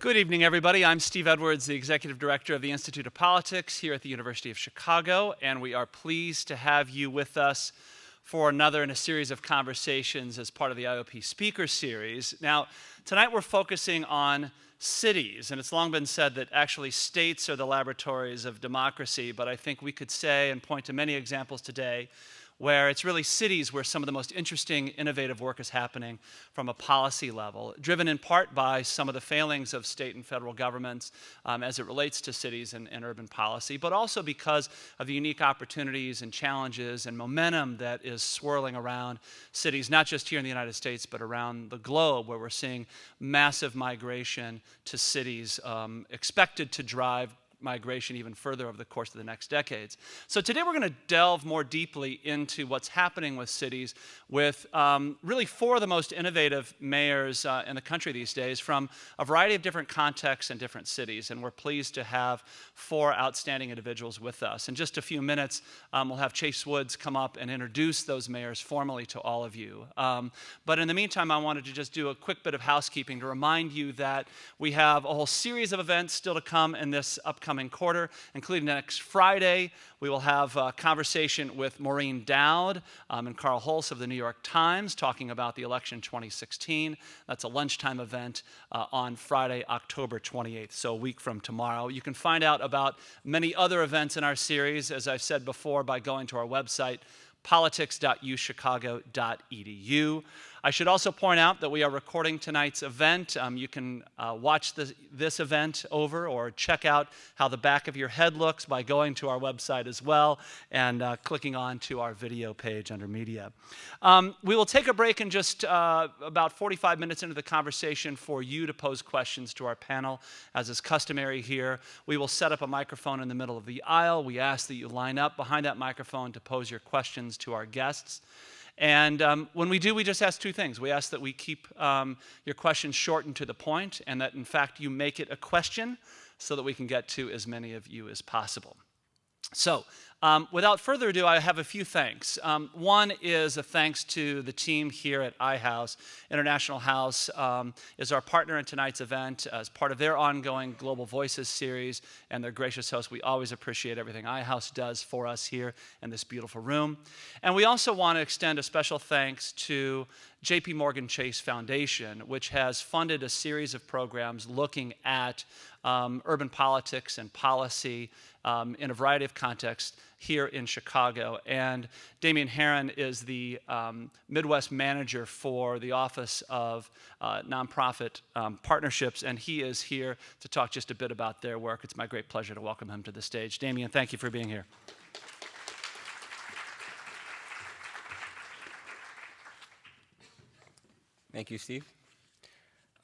Good evening, everybody. I'm Steve Edwards, the Executive Director of the Institute of Politics here at the University of Chicago, and we are pleased to have you with us for another in a series of conversations as part of the IOP Speaker Series. Now, tonight we're focusing on cities, and it's long been said that actually states are the laboratories of democracy, but I think we could say and point to many examples today where it's really cities where some of the most interesting, innovative work is happening from a policy level, driven in part by some of the failings of state and federal governments as it relates to cities and urban policy, but also because of the unique opportunities and challenges and momentum that is swirling around cities, not just here in the United States, but around the globe, where we're seeing massive migration to cities expected to drive migration even further over the course of the next decades. So today we're going to delve more deeply into what's happening with cities with really four of the most innovative mayors in the country these days from a variety of different contexts and different cities. And we're pleased to have four outstanding individuals with us. In just a few minutes, we'll have Chase Woods come up and introduce those mayors formally to all of you. But in the meantime, I wanted to just do a quick bit of housekeeping to remind you that we have a whole series of events still to come in this upcoming quarter, including next Friday. We will have a conversation with Maureen Dowd and Carl Hulse of the New York Times talking about the election 2016. That's a lunchtime event on Friday, October 28th, so a week from tomorrow. You can find out about many other events in our series, as I've said before, by going to our website, politics.uchicago.edu. I should also point out that we are recording tonight's event. You can watch this event over or check out how the back of your head looks by going to our website as well and clicking on to our video page under media. We will take a break in just about 45 minutes into the conversation for you to pose questions to our panel, as is customary here. We will set up a microphone in the middle of the aisle. We ask that you line up behind that microphone to pose your questions to our guests. And when we do, we just ask two things. We ask that we keep your questions short and to the point, and that, in fact, you make it a question so that we can get to as many of you as possible. So, without further ado, I have a few thanks. One is a thanks to the team here at iHouse. International House is our partner in tonight's event as part of their ongoing Global Voices series, and their gracious host. We always appreciate everything iHouse does for us here in this beautiful room. And we also want to extend a special thanks to J.P. Morgan Chase Foundation, which has funded a series of programs looking at urban politics and policy in a variety of contexts here in Chicago. And Damian Herron is the Midwest manager for the Office of Nonprofit Partnerships, and he is here to talk just a bit about their work. It's my great pleasure to welcome him to the stage. Damian, thank you for being here. Thank you, Steve.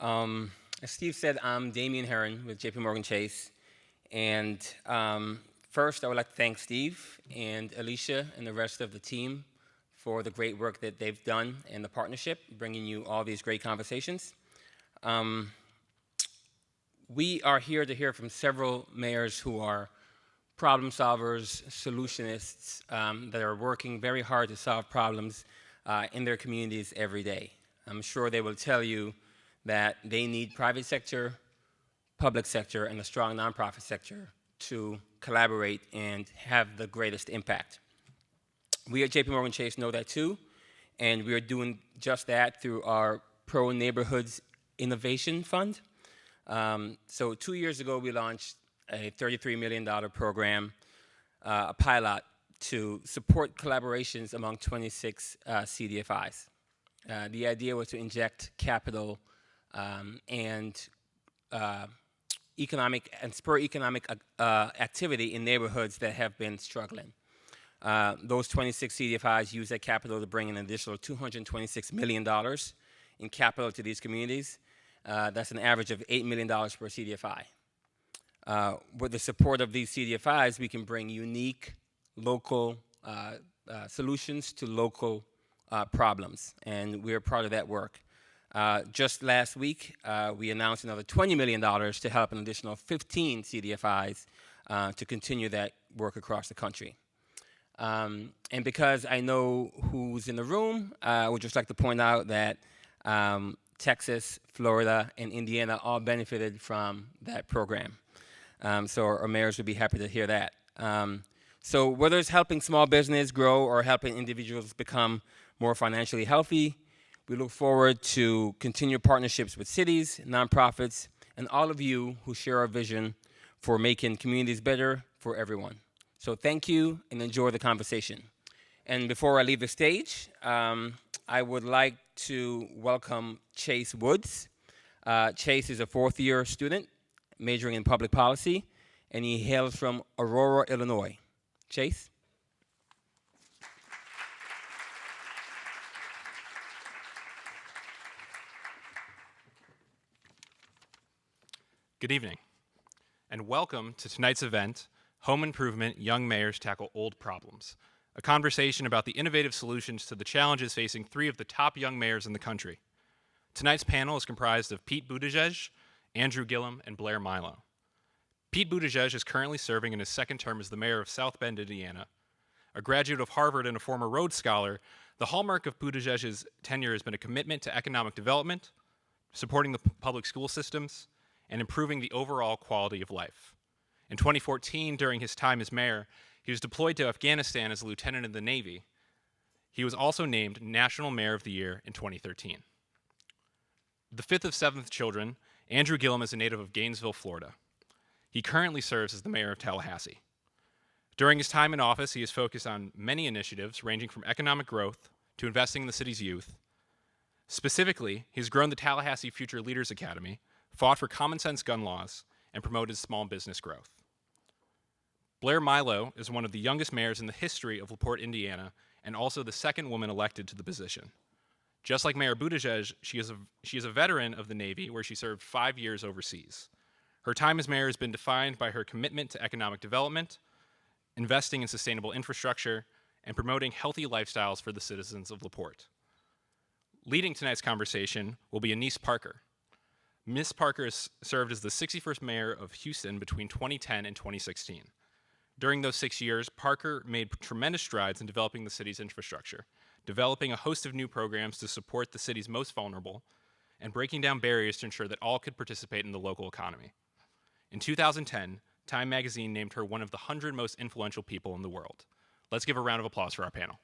As Steve said, I'm Damian Herron with J.P. Morgan Chase. And first, I would like to thank Steve and Alicia and the rest of the team for the great work that they've done in the partnership, bringing you all these great conversations. We are here to hear from several mayors who are problem solvers, solutionists, that are working very hard to solve problems in their communities every day. I'm sure they will tell you that they need private sector, public sector, and a strong nonprofit sector to collaborate and have the greatest impact. We at J.P. Morgan Chase know that too, and we are doing just that through our Pro Neighborhoods Innovation Fund. So 2 years ago, we launched a $33 million program, a pilot, to support collaborations among 26 CDFIs. The idea was to inject capital and spur economic activity in neighborhoods that have been struggling. Those 26 CDFIs used that capital to bring an additional $226 million in capital to these communities. That's an average of $8 million per CDFI. With the support of these CDFIs, we can bring unique local solutions to local problems, and we're part of that work. Just last week, we announced another $20 million to help an additional 15 CDFIs to continue that work across the country. And because I know who's in the room, I would just like to point out that Texas, Florida, and Indiana all benefited from that program. So our mayors would be happy to hear that. So whether it's helping small business grow or helping individuals become more financially healthy, we look forward to continued partnerships with cities, nonprofits, and all of you who share our vision for making communities better for everyone. So thank you and enjoy the conversation. And before I leave the stage, I would like to welcome Chase Woods. Chase is a fourth-year student majoring in public policy, and he hails from Aurora, Illinois. Chase? Good evening, and welcome to tonight's event, Home Improvement Young Mayors Tackle Old Problems, a conversation about the innovative solutions to the challenges facing three of the top young mayors in the country. Tonight's panel is comprised of Pete Buttigieg, Andrew Gillum, and Blair Milo. Pete Buttigieg is currently serving in his second term as the mayor of South Bend, Indiana. A graduate of Harvard and a former Rhodes Scholar, the hallmark of Buttigieg's tenure has been a commitment to economic development, supporting the public school systems, and improving the overall quality of life. In 2014, during his time as mayor, he was deployed to Afghanistan as a lieutenant in the Navy. He was also named National Mayor of the Year in 2013. The fifth of 7 children, Andrew Gillum is a native of Gainesville, Florida. He currently serves as the mayor of Tallahassee. During his time in office, he has focused on many initiatives ranging from economic growth to investing in the city's youth. Specifically, he's grown the Tallahassee Future Leaders Academy, fought for common sense gun laws, and promoted small business growth. Blair Milo is one of the youngest mayors in the history of LaPorte, Indiana, and also the second woman elected to the position. Just like Mayor Buttigieg, she is a veteran of the Navy, where she served 5 years overseas. Her time as mayor has been defined by her commitment to economic development, investing in sustainable infrastructure, and promoting healthy lifestyles for the citizens of LaPorte. Leading tonight's conversation will be Annise Parker. Ms. Parker has served as the 61st mayor of Houston between 2010 and 2016. During those 6 years, Parker made tremendous strides in developing the city's infrastructure, developing a host of new programs to support the city's most vulnerable, and breaking down barriers to ensure that all could participate in the local economy. In 2010, Time magazine named her one of the 100 most influential people in the world. Let's give a round of applause for our panel.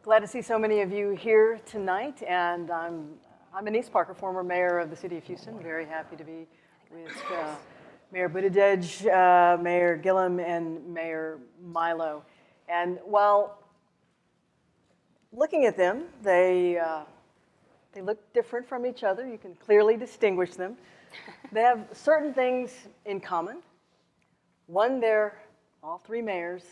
Glad to see so many of you here tonight, and I'm Annise Parker, former mayor of the city of Houston. Very happy to be with Mayor Buttigieg, Mayor Gillum, and Mayor Milo. And while looking at them, they look different from each other. You can clearly distinguish them. They have certain things in common. One, they're all three mayors.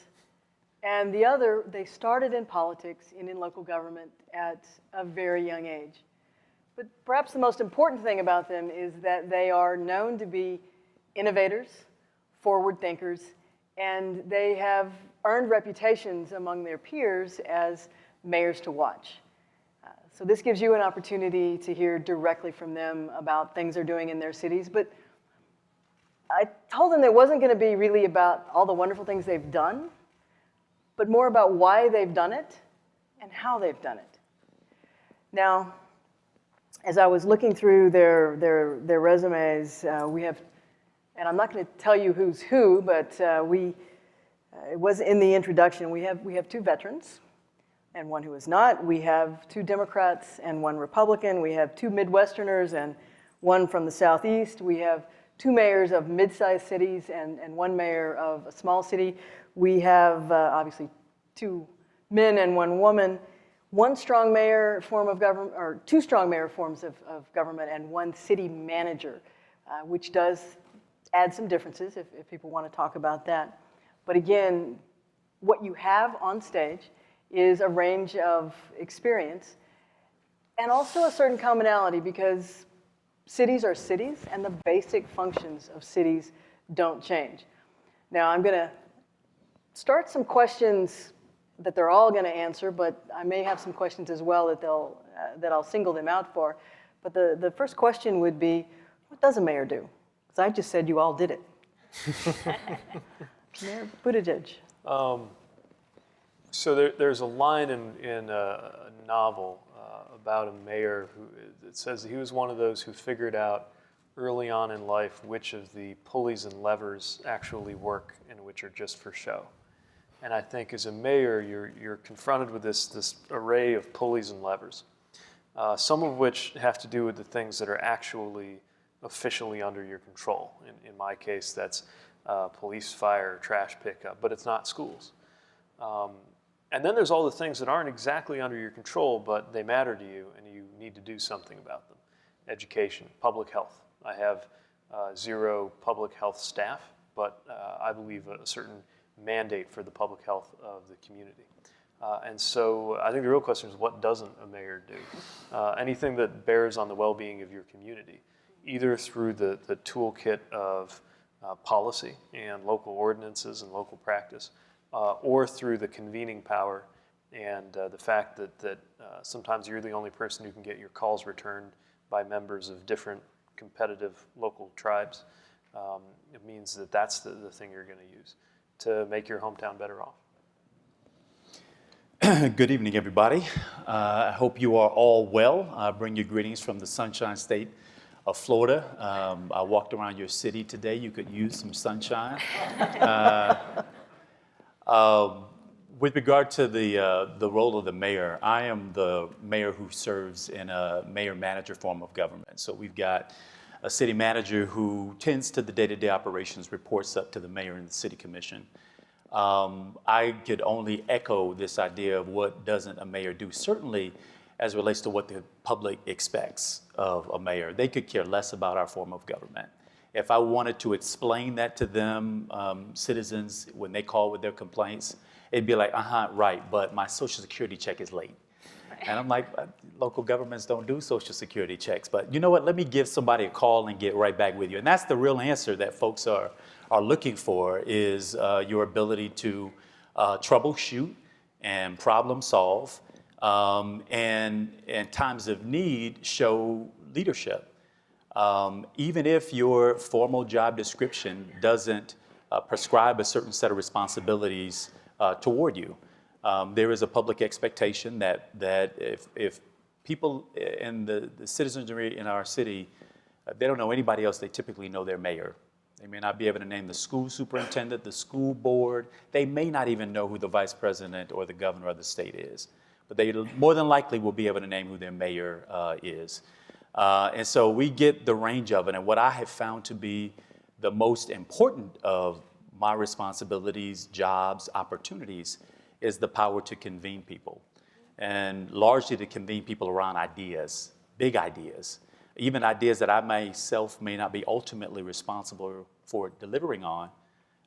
And the other, they started in politics and in local government at a very young age. But perhaps the most important thing about them is that they are known to be innovators, forward thinkers, and they have earned reputations among their peers as mayors to watch. So this gives you an opportunity to hear directly from them about things they're doing in their cities. But I told them it wasn't going to be really about all the wonderful things they've done, but more about why they've done it and how they've done it. Now, as I was looking through their resumes, we have, and I'm not going to tell you who's who, but it was in the introduction. We have two veterans and one who is not. We have two Democrats and one Republican. We have two Midwesterners and one from the Southeast. We have two mayors of mid-sized cities and one mayor of a small city. We have, obviously, two men and one woman, one strong mayor form of government, or two strong mayor forms of government, and one city manager, which does add some differences if people want to talk about that. But again, what you have on stage is a range of experience and also a certain commonality, because cities are cities and the basic functions of cities don't change. Now, I'm going to start some questions that they're all going to answer, but I may have some questions as well that I'll single them out for. But the first question would be, what does a mayor do? Because I just said you all did it. Mayor Buttigieg. So there's a line in a novel about a mayor it says he was one of those who figured out early on in life which of the pulleys and levers actually work and which are just for show. And I think as a mayor, you're confronted with this array of pulleys and levers, some of which have to do with the things that are actually officially under your control. In my case, that's police, fire, trash pickup, but it's not schools. And then there's all the things that aren't exactly under your control, but they matter to you and you need to do something about them. Education, public health. I have 0 public health staff, but I believe a certain mandate for the public health of the community. And so I think the real question is, what doesn't a mayor do? Anything that bears on the well-being of your community, either through the toolkit of policy and local ordinances and local practice, or through the convening power and the fact that sometimes you're the only person who can get your calls returned by members of different competitive local tribes. It means that that's the thing you're going to use to make your hometown better off. Good evening, everybody. I hope you are all well. I bring you greetings from the Sunshine State of Florida. I walked around your city today. You could use some sunshine. With regard to the role of the mayor, I am the mayor who serves in a mayor-manager form of government. So we've got a city manager who tends to the day-to-day operations, reports up to the mayor and the city commission. I could only echo this idea of what doesn't a mayor do, certainly as it relates to what the public expects of a mayor. They could care less about our form of government. If I wanted to explain that to them, citizens, when they call with their complaints, it'd be like, right, but my Social Security check is late. And I'm like, local governments don't do Social Security checks. But you know what, let me give somebody a call and get right back with you. And that's the real answer that folks are looking for, is your ability to troubleshoot and problem solve, and in times of need, show leadership. Even if your formal job description doesn't prescribe a certain set of responsibilities toward you, there is a public expectation that if people in the citizenry in our city, they don't know anybody else, they typically know their mayor. They may not be able to name the school superintendent, the school board. They may not even know who the vice president or the governor of the state is. But they more than likely will be able to name who their mayor is. And so we get the range of it. And what I have found to be the most important of my responsibilities, jobs, opportunities, is the power to convene people. And largely to convene people around ideas, big ideas, even ideas that I myself may not be ultimately responsible for delivering on.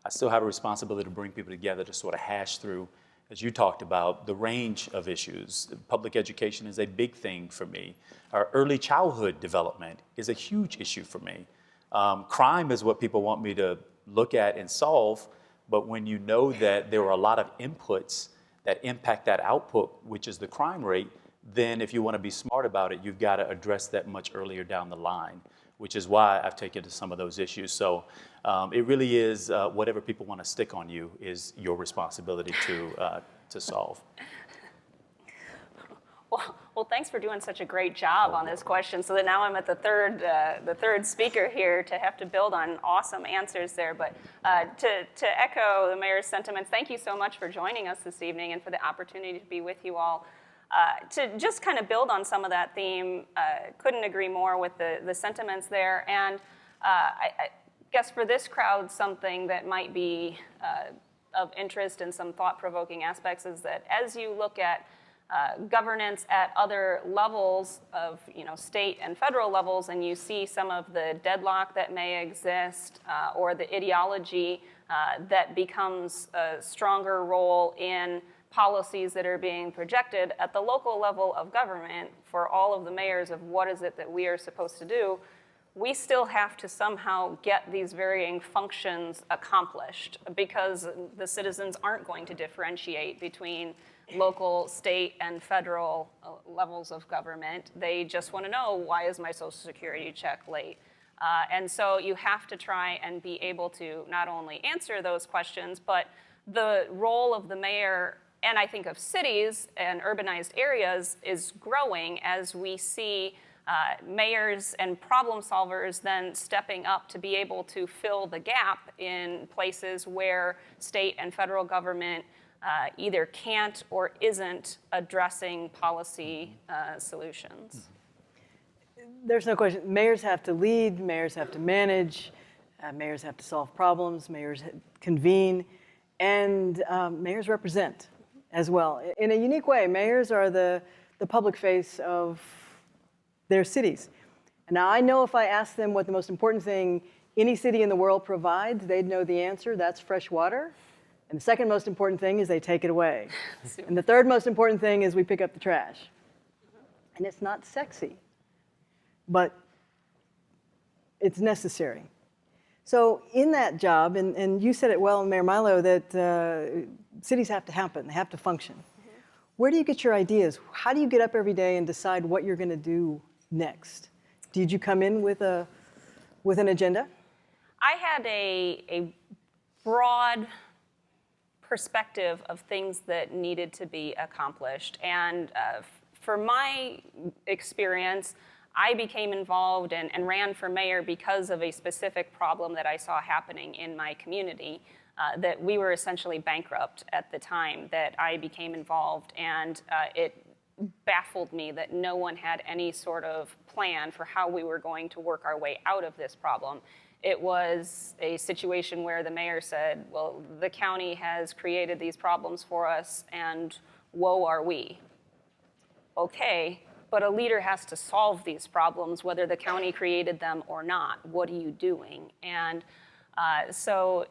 I still have a responsibility to bring people together to sort of hash through, as you talked about, the range of issues. Public education is a big thing for me. Our early childhood development is a huge issue for me. Crime is what people want me to look at and solve, but when you know that there are a lot of inputs that impact that output, which is the crime rate, then if you want to be smart about it, you've got to address that much earlier down the line, which is why I've taken to some of those issues. So it really is whatever people want to stick on you is your responsibility to solve. Well, thanks for doing such a great job on this question, so that now I'm at the third speaker here to have to build on awesome answers there. But to echo the mayor's sentiments, thank you so much for joining us this evening and for the opportunity to be with you all. To just kind of build on some of that theme, couldn't agree more with the sentiments there. And I guess for this crowd, something that might be of interest and some thought-provoking aspects is that as you look at governance at other levels of, state and federal levels, and you see some of the deadlock that may exist or the ideology that becomes a stronger role in policies that are being projected at the local level of government for all of the mayors of what is it that we are supposed to do, we still have to somehow get these varying functions accomplished because the citizens aren't going to differentiate between local, state, and federal levels of government. They just want to know, why is my Social Security check late? And so you have to try and be able to not only answer those questions, but the role of the mayor, and I think of cities and urbanized areas, is growing as we see mayors and problem solvers then stepping up to be able to fill the gap in places where state and federal government either can't or isn't addressing policy solutions. There's no question. Mayors have to lead, mayors have to manage, mayors have to solve problems, mayors convene, and mayors represent as well. In a unique way, mayors are the public face of their cities. And now I know if I ask them what the most important thing any city in the world provides, they'd know the answer. That's fresh water. And the second most important thing is they take it away. And the third most important thing is we pick up the trash. And it's not sexy, but it's necessary. So in that job, and you said it well, Mayor Milo, that cities have to happen, they have to function. Where do you get your ideas? How do you get up every day and decide what you're going to do next? Did you come in with an agenda? I had a broad perspective of things that needed to be accomplished. And for my experience, I became involved and ran for mayor because of a specific problem that I saw happening in my community, that we were essentially bankrupt at the time that I became involved. And it baffled me that no one had any sort of plan for how we were going to work our way out of this problem. It was a situation where the mayor said, well, the county has created these problems for us, and woe are we. Okay, but a leader has to solve these problems, whether the county created them or not. What are you doing? And so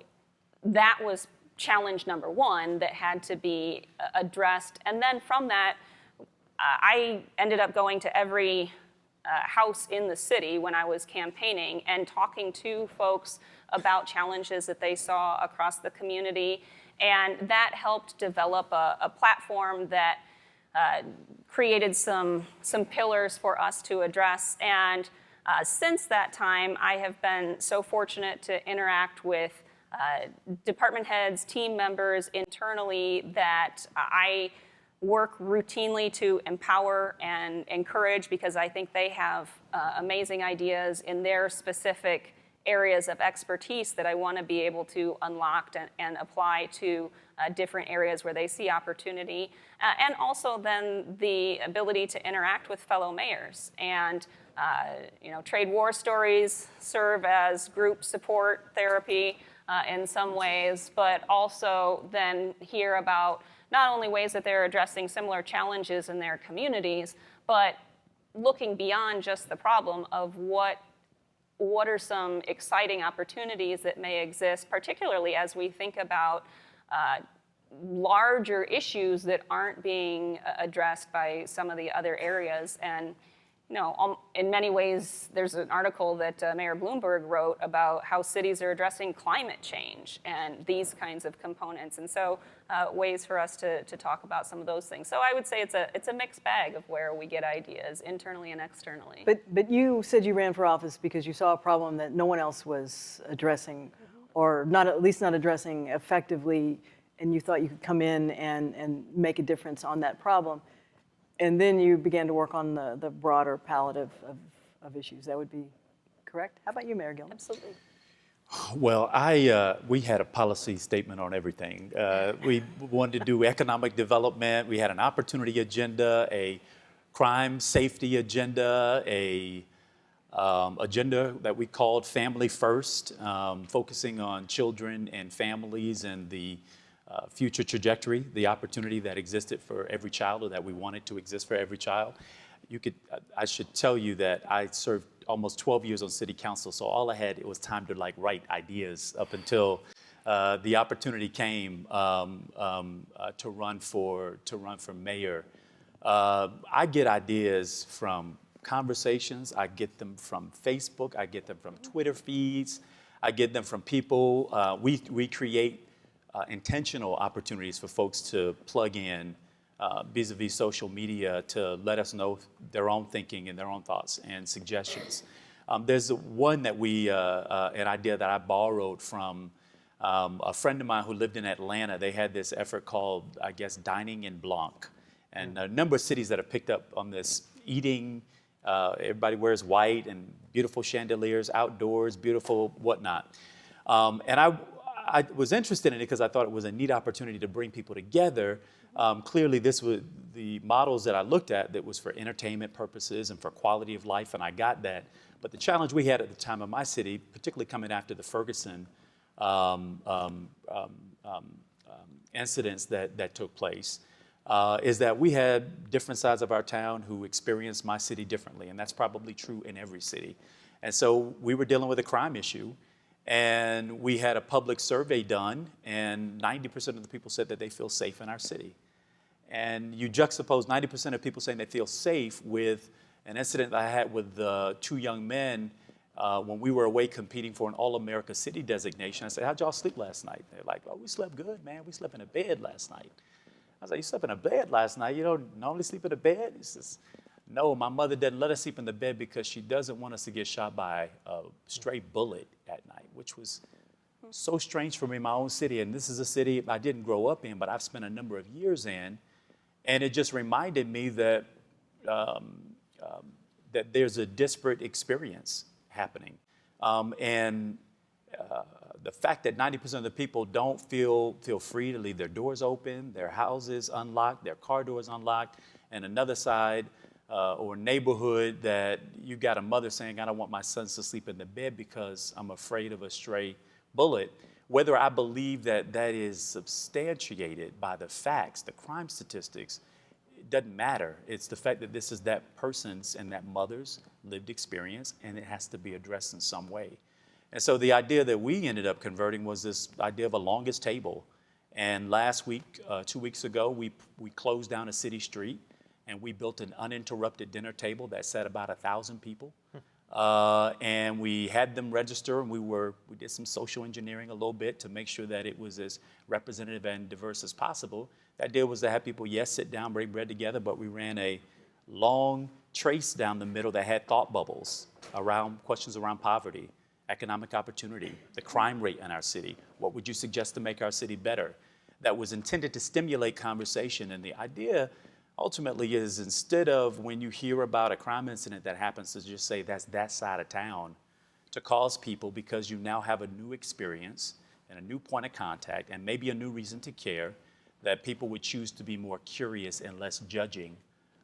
that was challenge number one that had to be addressed. And then from that, I ended up going to every house in the city when I was campaigning and talking to folks about challenges that they saw across the community. And that helped develop a platform that created some pillars for us to address. And since that time, I have been so fortunate to interact with department heads, team members internally that I work routinely to empower and encourage, because I think they have amazing ideas in their specific areas of expertise that I want to be able to unlock and apply to different areas where they see opportunity. And also then the ability to interact with fellow mayors. And trade war stories serve as group support therapy in some ways, but also then hear about not only ways that they're addressing similar challenges in their communities, but looking beyond just the problem of what are some exciting opportunities that may exist, particularly as we think about larger issues that aren't being addressed by some of the other areas. And in many ways, there's an article that Mayor Bloomberg wrote about how cities are addressing climate change and these kinds of components. And so ways for us to talk about some of those things. So I would say it's a mixed bag of where we get ideas internally and externally. But you said you ran for office because you saw a problem that no one else was addressing, or at least not addressing effectively, and you thought you could come in and make a difference on that problem. And then you began to work on the broader palette of issues. That would be correct? How about you, Mayor Gillum? Absolutely. Well, we had a policy statement on everything. We wanted to do economic development. We had an opportunity agenda, a crime safety agenda, a agenda that we called Family First, focusing on children and families and the future trajectory, the opportunity that existed for every child, or that we wanted to exist for every child. I should tell you that I served almost 12 years on city council, so all I had, it was time to write ideas up until the opportunity came to run for mayor. I get ideas from conversations. I get them from Facebook. I get them from Twitter feeds. I get them from people. We create intentional opportunities for folks to plug in vis-a-vis social media to let us know their own thinking and their own thoughts and suggestions. There's one that an idea that I borrowed from a friend of mine who lived in Atlanta. They had this effort called, I guess, Dining in Blanc. And a number of cities that have picked up on this eating, everybody wears white and beautiful chandeliers, outdoors, beautiful whatnot. And I was interested in it because I thought it was a neat opportunity to bring people together. Clearly, this was the models that I looked at that was for entertainment purposes and for quality of life, and I got that. But the challenge we had at the time of my city, particularly coming after the Ferguson incidents that took place, is that we had different sides of our town who experienced my city differently, and that's probably true in every city. And so we were dealing with a crime issue, and we had a public survey done, and 90% of the people said that they feel safe in our city. And you juxtapose 90% of people saying they feel safe with an incident that I had with two young men when we were away competing for an All-America City designation. I said, how'd y'all sleep last night? They're like, oh, we slept good, man. We slept in a bed last night. I was like, you slept in a bed last night? You don't normally sleep in a bed? He says, no, my mother doesn't let us sleep in the bed because she doesn't want us to get shot by a stray bullet at night, which was so strange for me in my own city. And this is a city I didn't grow up in, but I've spent a number of years in. And it just reminded me that that there's a disparate experience happening. And the fact that 90% of the people don't feel free to leave their doors open, their houses unlocked, their car doors unlocked, and another side or neighborhood that you got a mother saying, I don't want my sons to sleep in the bed because I'm afraid of a stray bullet. Whether I believe that that is substantiated by the facts, the crime statistics, it doesn't matter. It's the fact that this is that person's and that mother's lived experience, and it has to be addressed in some way. And so the idea that we ended up converting was this idea of a longest table. And last week, 2 weeks ago, we closed down a city street, and we built an uninterrupted dinner table that sat about 1,000 people. And we had them register, and we did some social engineering a little bit to make sure that it was as representative and diverse as possible. The idea was to have people, yes, sit down, break bread together, but we ran a long trace down the middle that had thought bubbles around questions around poverty, economic opportunity, the crime rate in our city. What would you suggest to make our city better? That was intended to stimulate conversation. And the idea ultimately is, instead of when you hear about a crime incident that happens, to just say that's that side of town, to cause people, because you now have a new experience and a new point of contact and maybe a new reason to care, that people would choose to be more curious and less judging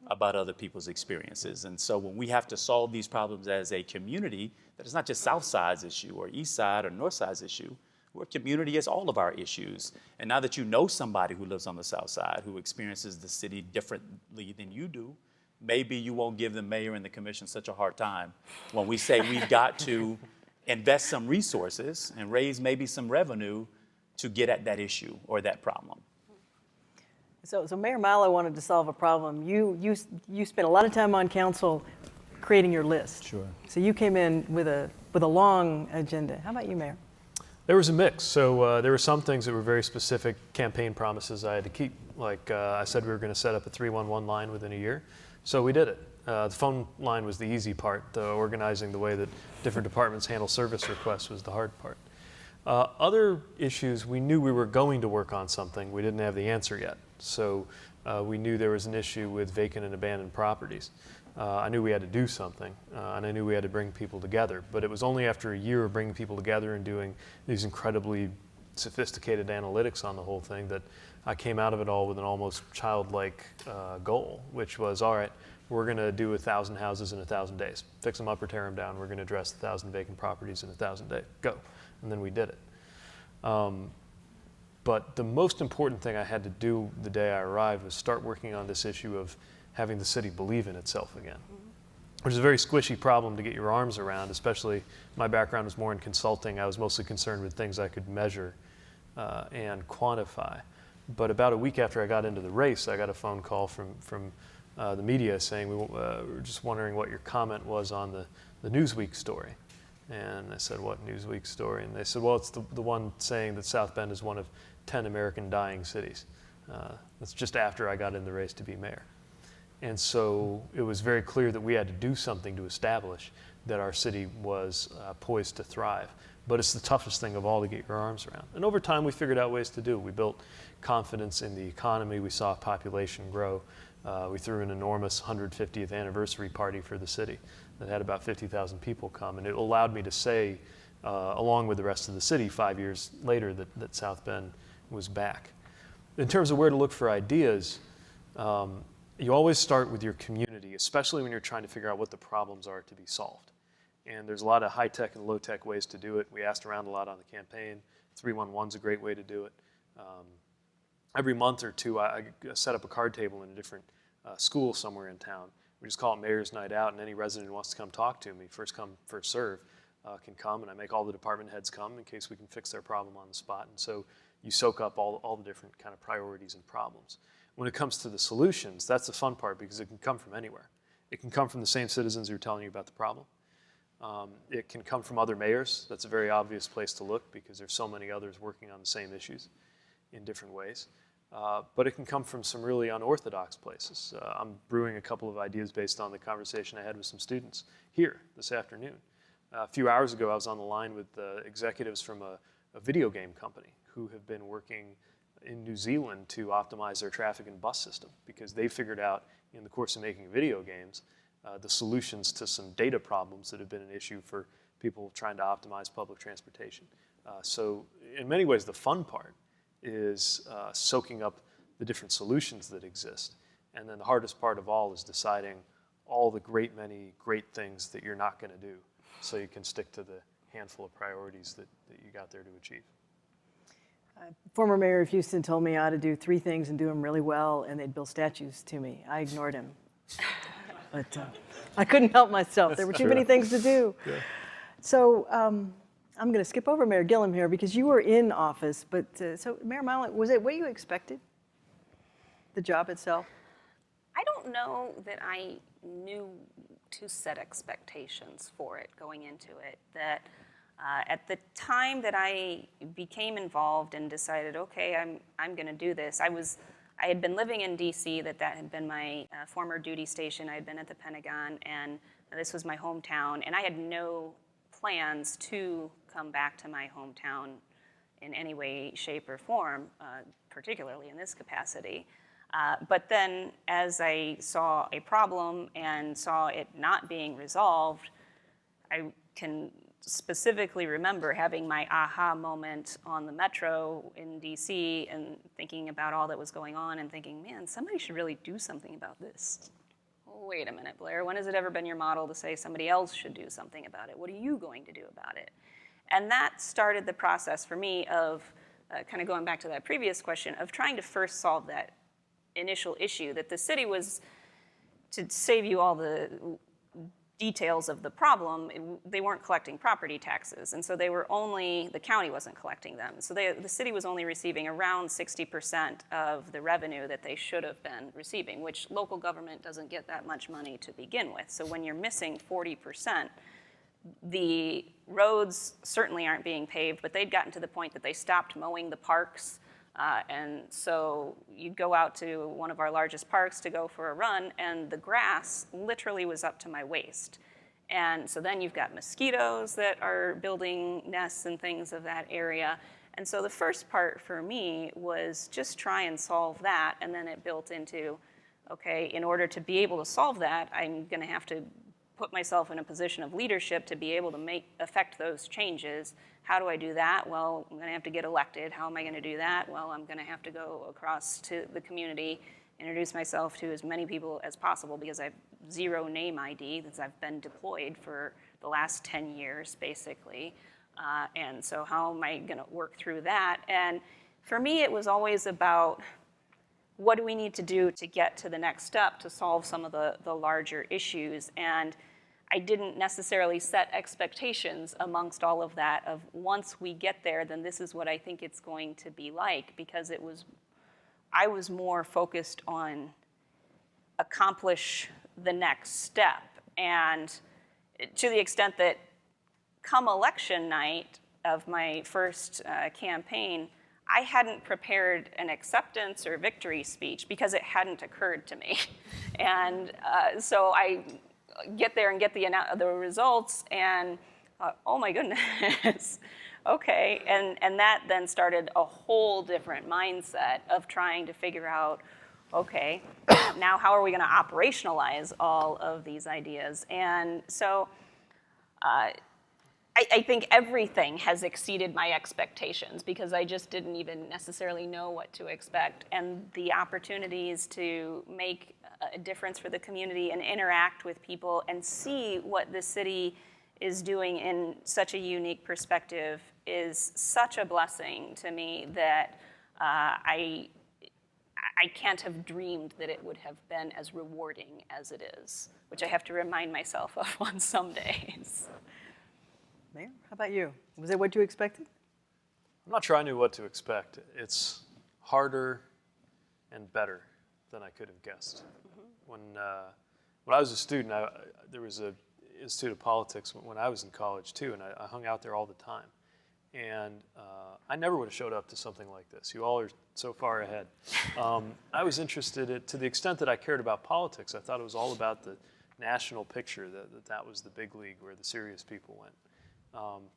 about other people's experiences. And so when we have to solve these problems as a community, that it's not just South Side's issue or East Side or North Side's issue, we're a community as all of our issues. And now that you know somebody who lives on the South Side, who experiences the city differently than you do, maybe you won't give the mayor and the commission such a hard time when we say we've got to invest some resources and raise maybe some revenue to get at that issue or that problem. So Mayor Milo wanted to solve a problem. You spent a lot of time on council creating your list. Sure. So you came in with a long agenda. How about you, Mayor? There was a mix. So there were some things that were very specific campaign promises I had to keep. Like I said, we were going to set up a 311 line within a year. So we did it. The phone line was the easy part. The organizing the way that different departments handle service requests was the hard part. Other issues, we knew we were going to work on something. We didn't have the answer yet. So we knew there was an issue with vacant and abandoned properties. I knew we had to do something, and I knew we had to bring people together. But it was only after a year of bringing people together and doing these incredibly sophisticated analytics on the whole thing that I came out of it all with an almost childlike goal, which was, all right, we're going to do 1,000 houses in 1,000 days. Fix them up or tear them down. We're going to address 1,000 vacant properties in 1,000 days. Go. And then we did it. But the most important thing I had to do the day I arrived was start working on this issue of having the city believe in itself again, which is a very squishy problem to get your arms around, especially my background was more in consulting. I was mostly concerned with things I could measure and quantify. But about a week after I got into the race, I got a phone call from the media saying, we were just wondering what your comment was on the Newsweek story. And I said, what Newsweek story? And they said, well, it's the one saying that South Bend is one of 10 American dying cities. That's just after I got in the race to be mayor. And so it was very clear that we had to do something to establish that our city was poised to thrive. But it's the toughest thing of all to get your arms around. And over time, we figured out ways to do it. We built confidence in the economy. We saw population grow. We threw an enormous 150th anniversary party for the city that had about 50,000 people come. And it allowed me to say, along with the rest of the city 5 years later, that South Bend was back. In terms of where to look for ideas, you always start with your community, especially when you're trying to figure out what the problems are to be solved. And there's a lot of high-tech and low-tech ways to do it. We asked around a lot on the campaign. 311's a great way to do it. Every month or two, I set up a card table in a different school somewhere in town. We just call it Mayor's Night Out, and any resident who wants to come talk to me, first come, first serve, can come, and I make all the department heads come in case we can fix their problem on the spot. And so you soak up all the different kind of priorities and problems. When it comes to the solutions, that's the fun part because it can come from anywhere. It can come from the same citizens who are telling you about the problem. It can come from other mayors. That's a very obvious place to look because there's so many others working on the same issues in different ways. But it can come from some really unorthodox places. I'm brewing a couple of ideas based on the conversation I had with some students here this afternoon. A few hours ago, I was on the line with executives from a video game company who have been working in New Zealand to optimize their traffic and bus system because they figured out in the course of making video games the solutions to some data problems that have been an issue for people trying to optimize public transportation. So in many ways, the fun part is soaking up the different solutions that exist. And then the hardest part of all is deciding all the many great things that you're not going to do so you can stick to the handful of priorities that you got there to achieve. Former mayor of Houston told me I ought to do 3 things and do them really well, and they'd build statues to me. I ignored him. But I couldn't help myself. There were too many things to do. Yeah. So I'm going to skip over Mayor Gillum here because you were in office. But so Mayor Milo, was it what you expected, the job itself? I don't know that I knew to set expectations for it going into it. That at the time that I became involved and decided, okay, I'm going to do this, I had been living in D.C., that had been my former duty station. I had been at the Pentagon, and this was my hometown. And I had no plans to come back to my hometown in any way, shape, or form, particularly in this capacity. But then as I saw a problem and saw it not being resolved, I can specifically remember having my aha moment on the metro in DC and thinking about all that was going on and thinking, man, somebody should really do something about this. Oh, wait a minute, Blair, when has it ever been your model to say somebody else should do something about it? What are you going to do about it? And that started the process for me of kind of going back to that previous question of trying to first solve that initial issue that the city was, to save you all the details of the problem, they weren't collecting property taxes. And so the county wasn't collecting them. So the city was only receiving around 60% of the revenue that they should have been receiving, which local government doesn't get that much money to begin with. So when you're missing 40%, the roads certainly aren't being paved, but they'd gotten to the point that they stopped mowing the parks. And so you'd go out to one of our largest parks to go for a run, and the grass literally was up to my waist. And so then you've got mosquitoes that are building nests and things of that area. And so the first part for me was just try and solve that, and then it built into, okay, in order to be able to solve that, I'm going to have to put myself in a position of leadership to be able to affect those changes. How do I do that? Well, I'm going to have to get elected. How am I going to do that? Well, I'm going to have to go across to the community, introduce myself to as many people as possible because I have 0 name ID because I've been deployed for the last 10 years, basically. And so how am I going to work through that? And for me, it was always about what do we need to do to get to the next step to solve some of the larger issues. And I didn't necessarily set expectations amongst all of that of once we get there, then this is what I think it's going to be like, because I was more focused on accomplish the next step. And to the extent that come election night of my first campaign, I hadn't prepared an acceptance or victory speech because it hadn't occurred to me. And so I get there and get the results and oh my goodness, okay. And that then started a whole different mindset of trying to figure out, okay, now how are we gonna operationalize all of these ideas? And so I think everything has exceeded my expectations because I just didn't even necessarily know what to expect. And the opportunities to make a difference for the community and interact with people and see what the city is doing in such a unique perspective is such a blessing to me that I can't have dreamed that it would have been as rewarding as it is, which I have to remind myself of on some days. Mayor, how about you? Was it what you expected? I'm not sure I knew what to expect. It's harder and better than I could have guessed. When I was a student, there was an Institute of Politics when I was in college too, and I hung out there all the time. And I never would have showed up to something like this. You all are so far ahead. I was interested to the extent that I cared about politics. I thought it was all about the national picture, that was the big league where the serious people went.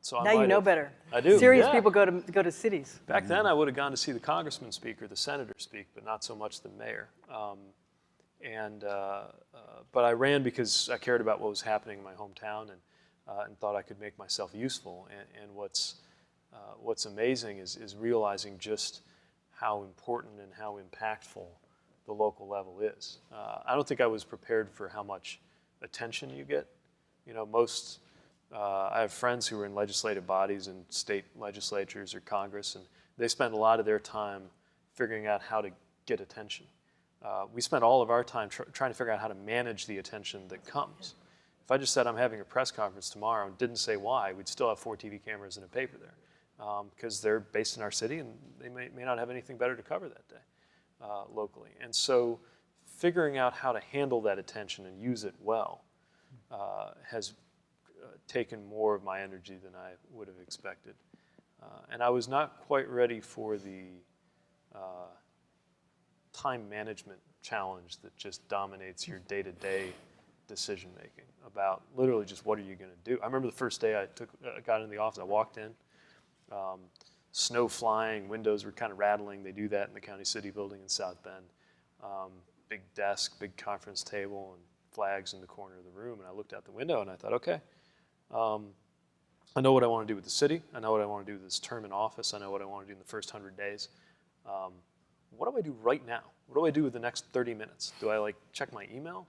So now you know better. I do. Serious yeah. people go to cities. Back then, I would have gone to see the congressman speak or the senator speak, but not so much the mayor. But I ran because I cared about what was happening in my hometown and thought I could make myself useful. And what's amazing is realizing just how important and how impactful the local level is. I don't think I was prepared for how much attention you get. You know, I have friends who are in legislative bodies and state legislatures or Congress, and they spend a lot of their time figuring out how to get attention. We spend all of our time trying to figure out how to manage the attention that comes. If I just said I'm having a press conference tomorrow and didn't say why, we'd still have 4 TV cameras and a paper there because they're based in our city and they may not have anything better to cover that day locally. And so figuring out how to handle that attention and use it well has taken more of my energy than I would have expected. And I was not quite ready for the time management challenge that just dominates your day-to-day decision making about literally just what are you going to do. I remember the first day I got in the office, I walked in, snow flying, windows were kind of rattling. They do that in the county city building in South Bend. Big desk, big conference table, and flags in the corner of the room. And I looked out the window and I thought, okay, I know what I want to do with the city. I know what I want to do with this term in office. I know what I want to do in the first 100 days. What do I do right now? What do I do with the next 30 minutes? Do I check my email?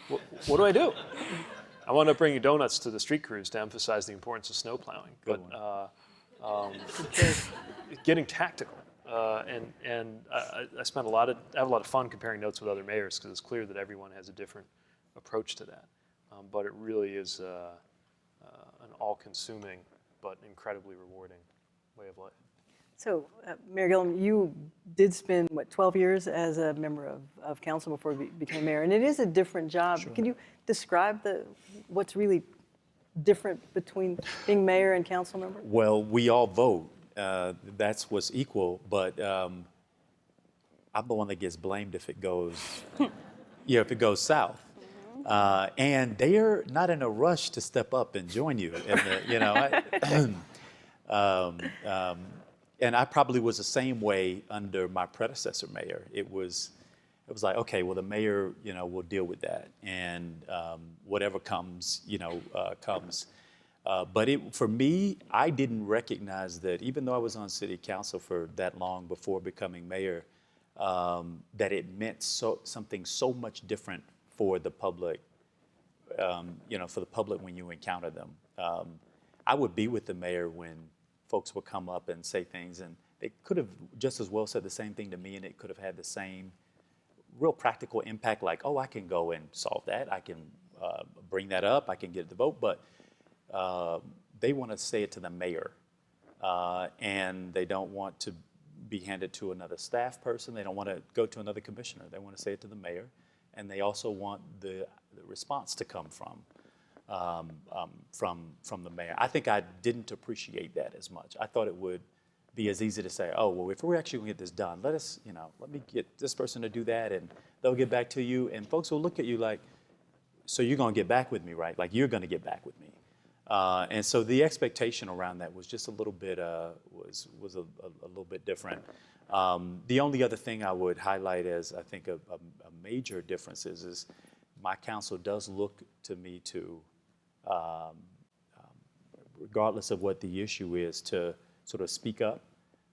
What do I do? I wound up bringing donuts to the street crews to emphasize the importance of snow plowing. But getting tactical. And I have a lot of fun comparing notes with other mayors because it's clear that everyone has a different approach to that. But it really is an all-consuming but incredibly rewarding way of life. So, Mayor Gillum, you did spend, 12 years as a member of council before you became mayor, and it is a different job. Sure. Can you describe what's really different between being mayor and council member? Well, we all vote. That's what's equal, but I'm the one that gets blamed if it goes, if it goes south. And they're not in a rush to step up and join you. And I probably was the same way under my predecessor mayor. It was like, okay, well, the mayor, will deal with that, and whatever comes, comes. But for me, I didn't recognize that even though I was on city council for that long before becoming mayor, that it meant something so much different for the public, for the public when you encounter them. I would be with the mayor when folks would come up and say things, and they could have just as well said the same thing to me, and it could have had the same real practical impact, like, oh, I can go and solve that, I can bring that up, I can get the vote, but they want to say it to the mayor, and they don't want to be handed to another staff person, they don't want to go to another commissioner, they want to say it to the mayor, and they also want the response to come from the mayor. I think I didn't appreciate that as much. I thought it would be as easy to say, oh, well, if we're actually going to get this done, let me get this person to do that, and they'll get back to you, and folks will look at you like, so you're going to get back with me, right? Like, you're going to get back with me. And so the expectation around that was just a little bit, was a little bit different. The only other thing I would highlight as I think a major difference is my council does look to me to, regardless of what the issue is, to sort of speak up,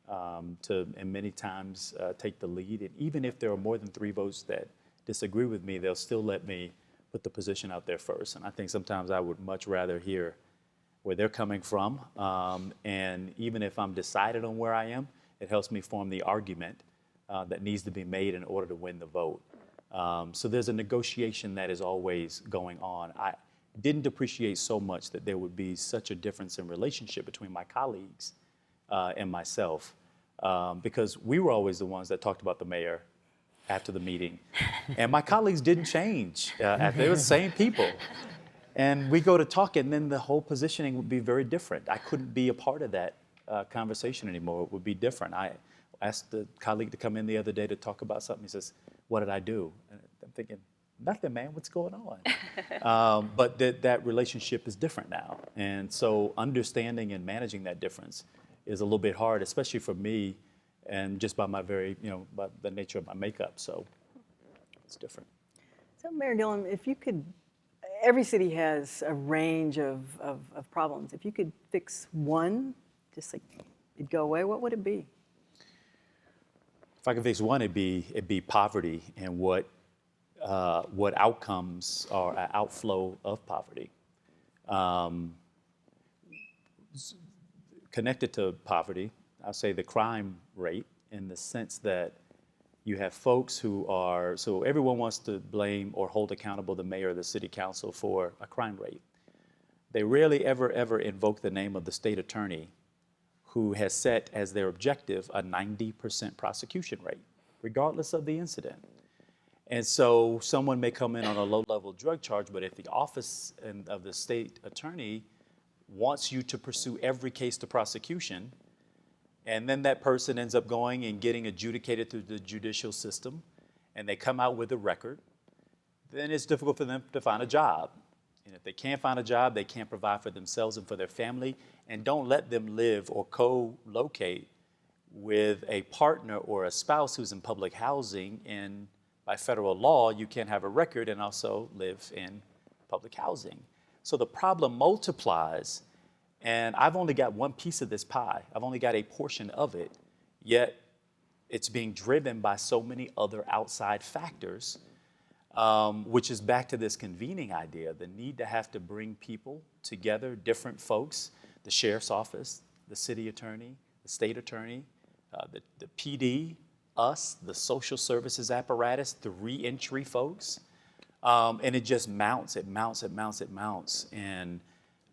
and many times take the lead. And even if there are more than 3 votes that disagree with me, they'll still let me put the position out there first. And I think sometimes I would much rather hear where they're coming from. And even if I'm decided on where I am, it helps me form the argument that needs to be made in order to win the vote. So there's a negotiation that is always going on. I didn't appreciate so much that there would be such a difference in relationship between my colleagues and myself, because we were always the ones that talked about the mayor after the meeting. And my colleagues didn't change. They were the same people. And we go to talk, and then the whole positioning would be very different. I couldn't be a part of that conversation anymore. It would be different. I asked the colleague to come in the other day to talk about something. He says, what did I do? And I'm thinking, nothing, man, what's going on? But that relationship is different now. And so understanding and managing that difference is a little bit hard, especially for me, and just by my by the nature of my makeup. So it's different. So Mayor Gillum, if you could, every city has a range of problems. If you could fix one, just like it'd go away, what would it be? If I could fix one, it'd be poverty and what outcomes are an outflow of poverty. Connected to poverty, I'll say the crime rate, in the sense that you have folks who are, so everyone wants to blame or hold accountable the mayor or the city council for a crime rate. They rarely ever invoke the name of the state attorney, who has set as their objective a 90% prosecution rate, regardless of the incident. And so someone may come in on a low-level drug charge, but if the office of the state attorney wants you to pursue every case to prosecution, and then that person ends up going and getting adjudicated through the judicial system, and they come out with a record, then it's difficult for them to find a job. And if they can't find a job, they can't provide for themselves and for their family, and don't let them live or co-locate with a partner or a spouse who's in public housing. And by federal law, you can't have a record and also live in public housing. So the problem multiplies, and I've only got one piece of this pie. I've only got a portion of it, yet it's being driven by so many other outside factors, which is back to this convening idea, the need to have to bring people together, different folks, the sheriff's office, the city attorney, the state attorney, the PD, us, the social services apparatus, the reentry folks. And it just mounts, it mounts. And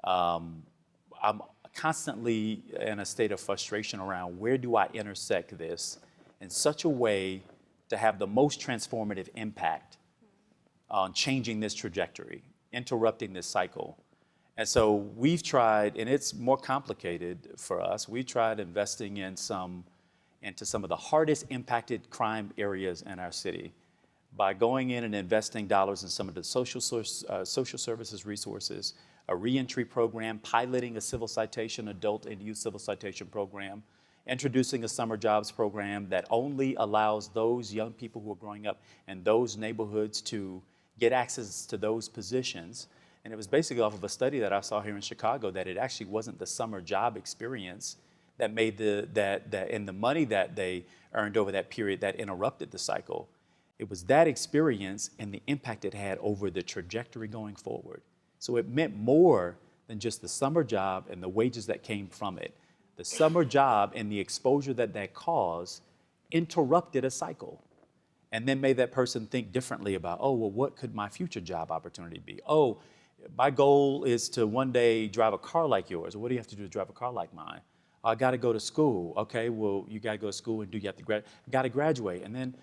I'm constantly in a state of frustration around where do I intersect this in such a way to have the most transformative impact on changing this trajectory, interrupting this cycle. And so we've tried, and it's more complicated for us, we tried investing into some of the hardest impacted crime areas in our city by going in and investing dollars in some of the social services resources, a reentry program, piloting a civil citation, adult and youth civil citation program, introducing a summer jobs program that only allows those young people who are growing up in those neighborhoods to get access to those positions. And it was basically off of a study that I saw here in Chicago that it actually wasn't the summer job experience that made and the money that they earned over that period that interrupted the cycle. It was that experience and the impact it had over the trajectory going forward. So it meant more than just the summer job and the wages that came from it. The summer job and the exposure that caused interrupted a cycle, and then made that person think differently about, oh, well, what could my future job opportunity be? Oh, my goal is to one day drive a car like yours. What do you have to do to drive a car like mine? I got to go to school. Okay, well, you got to go to school, and do you have to got to graduate? And then,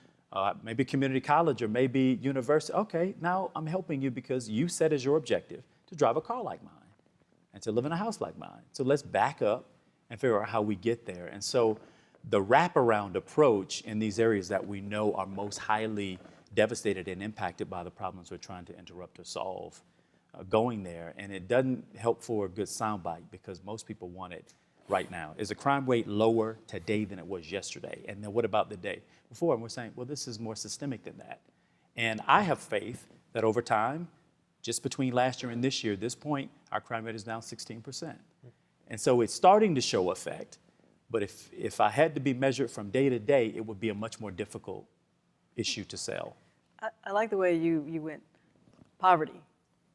maybe community college or maybe university. Okay, now I'm helping you because you set as your objective to drive a car like mine and to live in a house like mine. So let's back up and figure out how we get there. And so the wraparound approach in these areas that we know are most highly devastated and impacted by the problems we're trying to interrupt or solve, going there. And it doesn't help for a good soundbite because most people want it right now. Is the crime rate lower today than it was yesterday? And then what about the day before? And we're saying, well, this is more systemic than that. And I have faith that over time, just between last year and this year, at this point, our crime rate is down 16%. And so it's starting to show effect. But if I had to be measured from day to day, it would be a much more difficult issue to sell. I like the way you went poverty,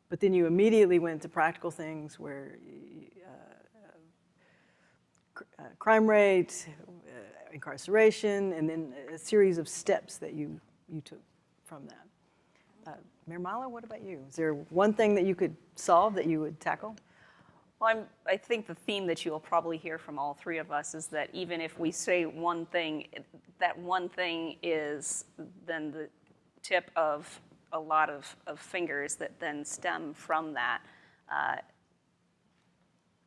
but then you immediately went to practical things where crime rate, incarceration, and then a series of steps that you took from that. Mayor Milo, what about you? Is there one thing that you could solve that you would tackle? Well, I think the theme that you'll probably hear from all three of us is that even if we say one thing, that one thing is then the tip of a lot of fingers that then stem from that.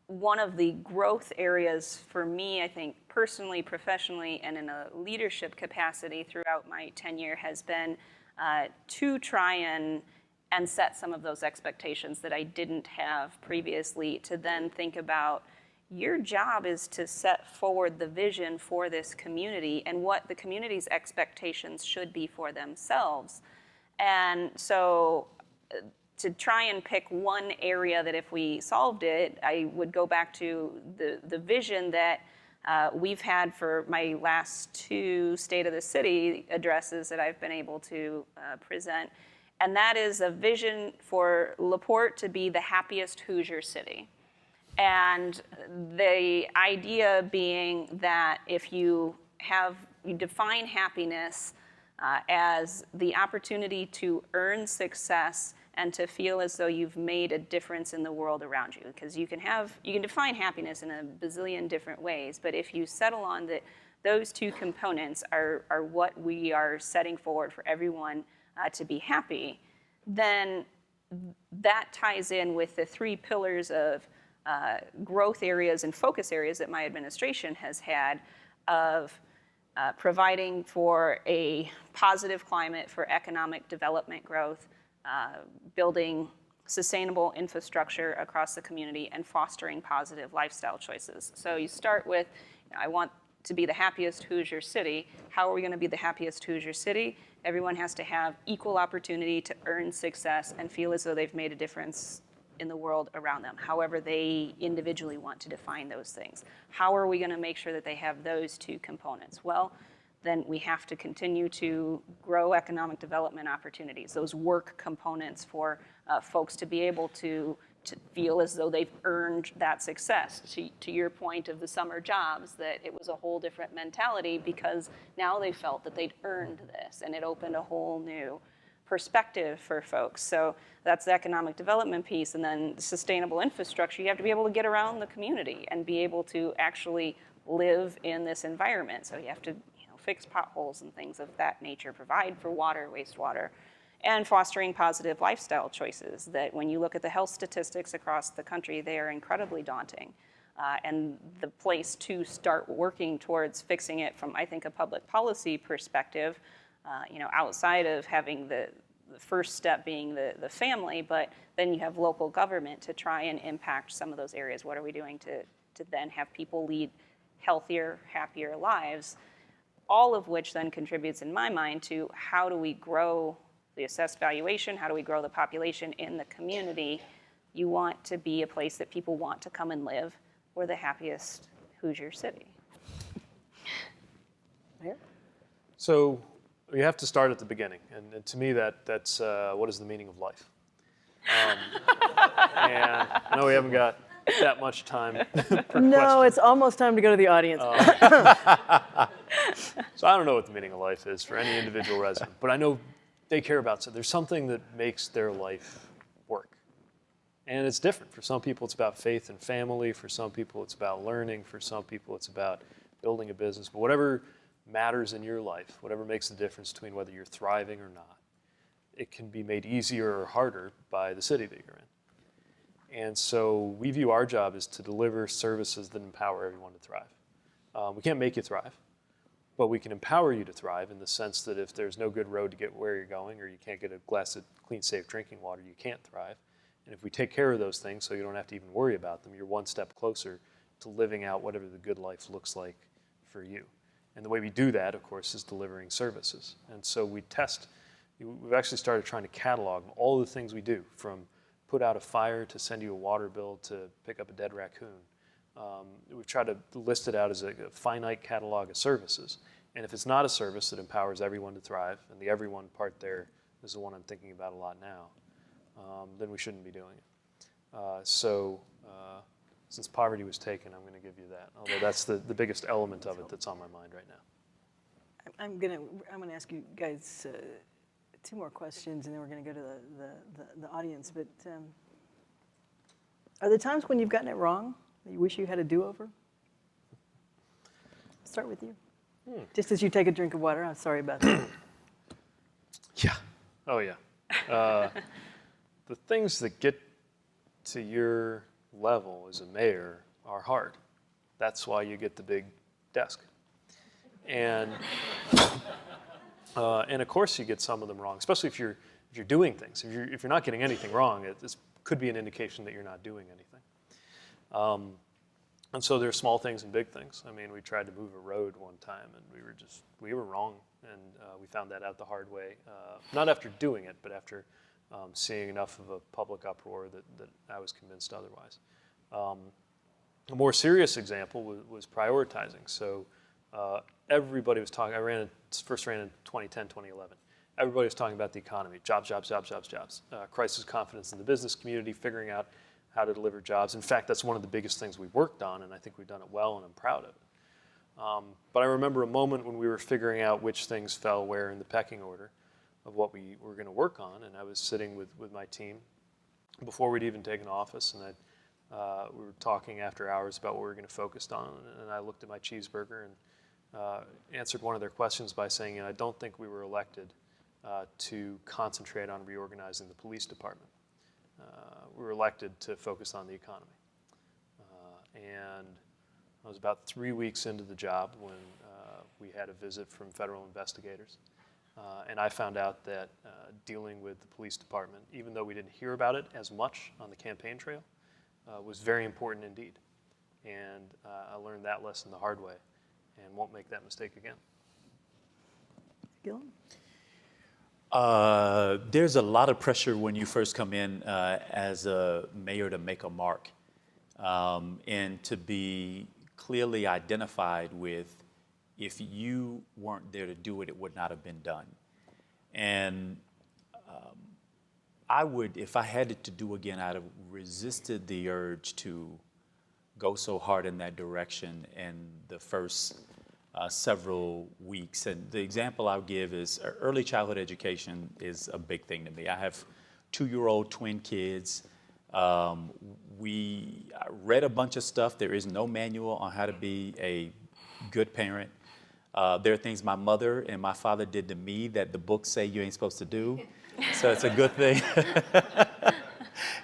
One of the growth areas for me, I think personally, professionally, and in a leadership capacity throughout my tenure has been to try and set some of those expectations that I didn't have previously, to then think about your job is to set forward the vision for this community and what the community's expectations should be for themselves. And so to try and pick one area that if we solved it, I would go back to the vision that we've had for my last 2 State of the City addresses that I've been able to present. And that is a vision for LaPorte to be the happiest Hoosier city. And the idea being that if you define happiness as the opportunity to earn success and to feel as though you've made a difference in the world around you. Because you can define happiness in a bazillion different ways, but if you settle on that those 2 components are what we are setting forward for everyone to be happy, then that ties in with the 3 pillars of growth areas and focus areas that my administration has had of providing for a positive climate for economic development growth, building sustainable infrastructure across the community, and fostering positive lifestyle choices. So you start with, I want to be the happiest Hoosier city. How are we going to be the happiest Hoosier city? Everyone has to have equal opportunity to earn success and feel as though they've made a difference in the world around them, however they individually want to define those things. How are we going to make sure that they have those 2 components? Well, then we have to continue to grow economic development opportunities, those work components for folks to be able to feel as though they've earned that success. To your point of the summer jobs, that it was a whole different mentality because now they felt that they'd earned this, and it opened a whole new perspective for folks. So that's the economic development piece. And then sustainable infrastructure, you have to be able to get around the community and be able to actually live in this environment. So you have to fix potholes and things of that nature, provide for water, wastewater, and fostering positive lifestyle choices that when you look at the health statistics across the country, they are incredibly daunting. And the place to start working towards fixing it from, I think, a public policy perspective, outside of having the first step being the family, but then you have local government to try and impact some of those areas. What are we doing to then have people lead healthier, happier lives? All of which then contributes, in my mind, to how do we grow the assessed valuation, how do we grow the population in the community? You want to be a place that people want to come and live. We're the happiest Hoosier city. Mayor? So you have to start at the beginning, and to me that's what is the meaning of life? And I know we haven't got that much time per No, question. it's almost time to go to the audience. So I don't know what the meaning of life is for any individual resident, but I know they care about, so there's something that makes their life work. And it's different. For some people, it's about faith and family. For some people, it's about learning. For some people, it's about building a business. But whatever matters in your life, whatever makes the difference between whether you're thriving or not, it can be made easier or harder by the city that you're in. And so we view our job as to deliver services that empower everyone to thrive. We can't make you thrive, but we can empower you to thrive in the sense that if there's no good road to get where you're going, or you can't get a glass of clean, safe drinking water, you can't thrive. And if we take care of those things so you don't have to even worry about them, you're one step closer to living out whatever the good life looks like for you. And the way we do that, of course, is delivering services. And so we've actually started trying to catalog all the things we do, from put out a fire to send you a water bill to pick up a dead raccoon. We've tried to list it out as a finite catalog of services. And if it's not a service that empowers everyone to thrive, and the everyone part there is the one I'm thinking about a lot now, then we shouldn't be doing it. Since poverty was taken, I'm going to give you that. Although that's the biggest element of it that's on my mind right now. I'm gonna ask you guys two more questions, and then we're gonna go to the audience. But are there times when you've gotten it wrong that you wish you had a do-over? Start with you. Just as you take a drink of water. I'm sorry about that. Yeah. Oh yeah. The things that get to your level as a mayor are hard. That's why you get the big desk. And of course you get some of them wrong, especially if you're doing things. If you're not getting anything wrong, it could be an indication that you're not doing anything. And so there's small things and big things. I mean, we tried to move a road one time, and we were wrong, and we found that out the hard way. Not after doing it, but after seeing enough of a public uproar that I was convinced otherwise. A more serious example was prioritizing. So everybody was talking. First ran in 2010, 2011. Everybody was talking about the economy, jobs. Crisis confidence in the business community, figuring out how to deliver jobs. In fact, that's one of the biggest things we worked on, and I think we've done it well, and I'm proud of it. But I remember a moment when we were figuring out which things fell where in the pecking order of what we were going to work on, and I was sitting with my team before we'd even taken office, and we were talking after hours about what we were going to focus on, and I looked at my cheeseburger and answered one of their questions by saying, I don't think we were elected to concentrate on reorganizing the police department. We were elected to focus on the economy. And I was about 3 weeks into the job when we had a visit from federal investigators. And I found out that dealing with the police department, even though we didn't hear about it as much on the campaign trail, was very important indeed. And I learned that lesson the hard way and won't make that mistake again. Gillum? There's a lot of pressure when you first come in as a mayor to make a mark and to be clearly identified with, if you weren't there to do it, it would not have been done. And I would, if I had it to do again, I'd have resisted the urge to go so hard in that direction in the first several weeks. And the example I'll give is early childhood education is a big thing to me. I have 2-year-old twin kids. We read a bunch of stuff. There is no manual on how to be a good parent. There are things my mother and my father did to me that the books say you ain't supposed to do. So it's a good thing.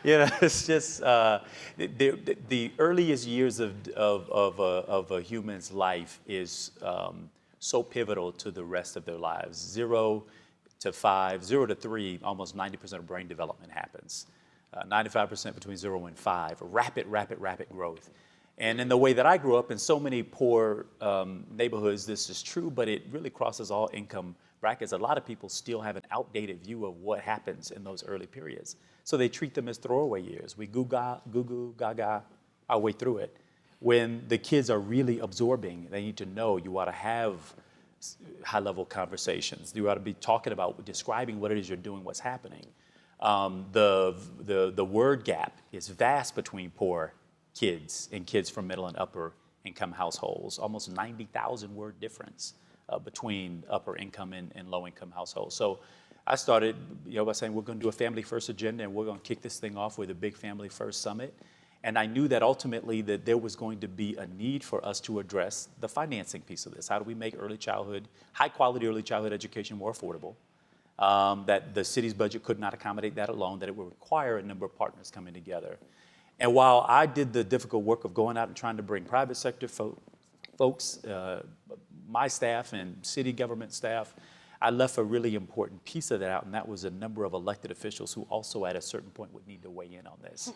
It's just the earliest years of a human's life is so pivotal to the rest of their lives. 0 to 5, 0 to 3, almost 90% of brain development happens. 95% between 0 and 5. Rapid growth. And in the way that I grew up in so many poor neighborhoods, this is true, but it really crosses all income brackets. A lot of people still have an outdated view of what happens in those early periods. So they treat them as throwaway years. We goo gaga our way through it. When the kids are really absorbing, they need to know you ought to have high-level conversations. You ought to be talking about, describing what it is you're doing, what's happening. The word gap is vast between poor kids and kids from middle and upper income households. Almost 90,000 word difference between upper income and low income households. So I started by saying we're going to do a family first agenda, and we're going to kick this thing off with a big family first summit. And I knew that ultimately that there was going to be a need for us to address the financing piece of this. How do we make early childhood, high quality early childhood education more affordable? That the city's budget could not accommodate that alone, that it would require a number of partners coming together. And while I did the difficult work of going out and trying to bring private sector folks, my staff and city government staff, I left a really important piece of that out, and that was a number of elected officials who also at a certain point would need to weigh in on this.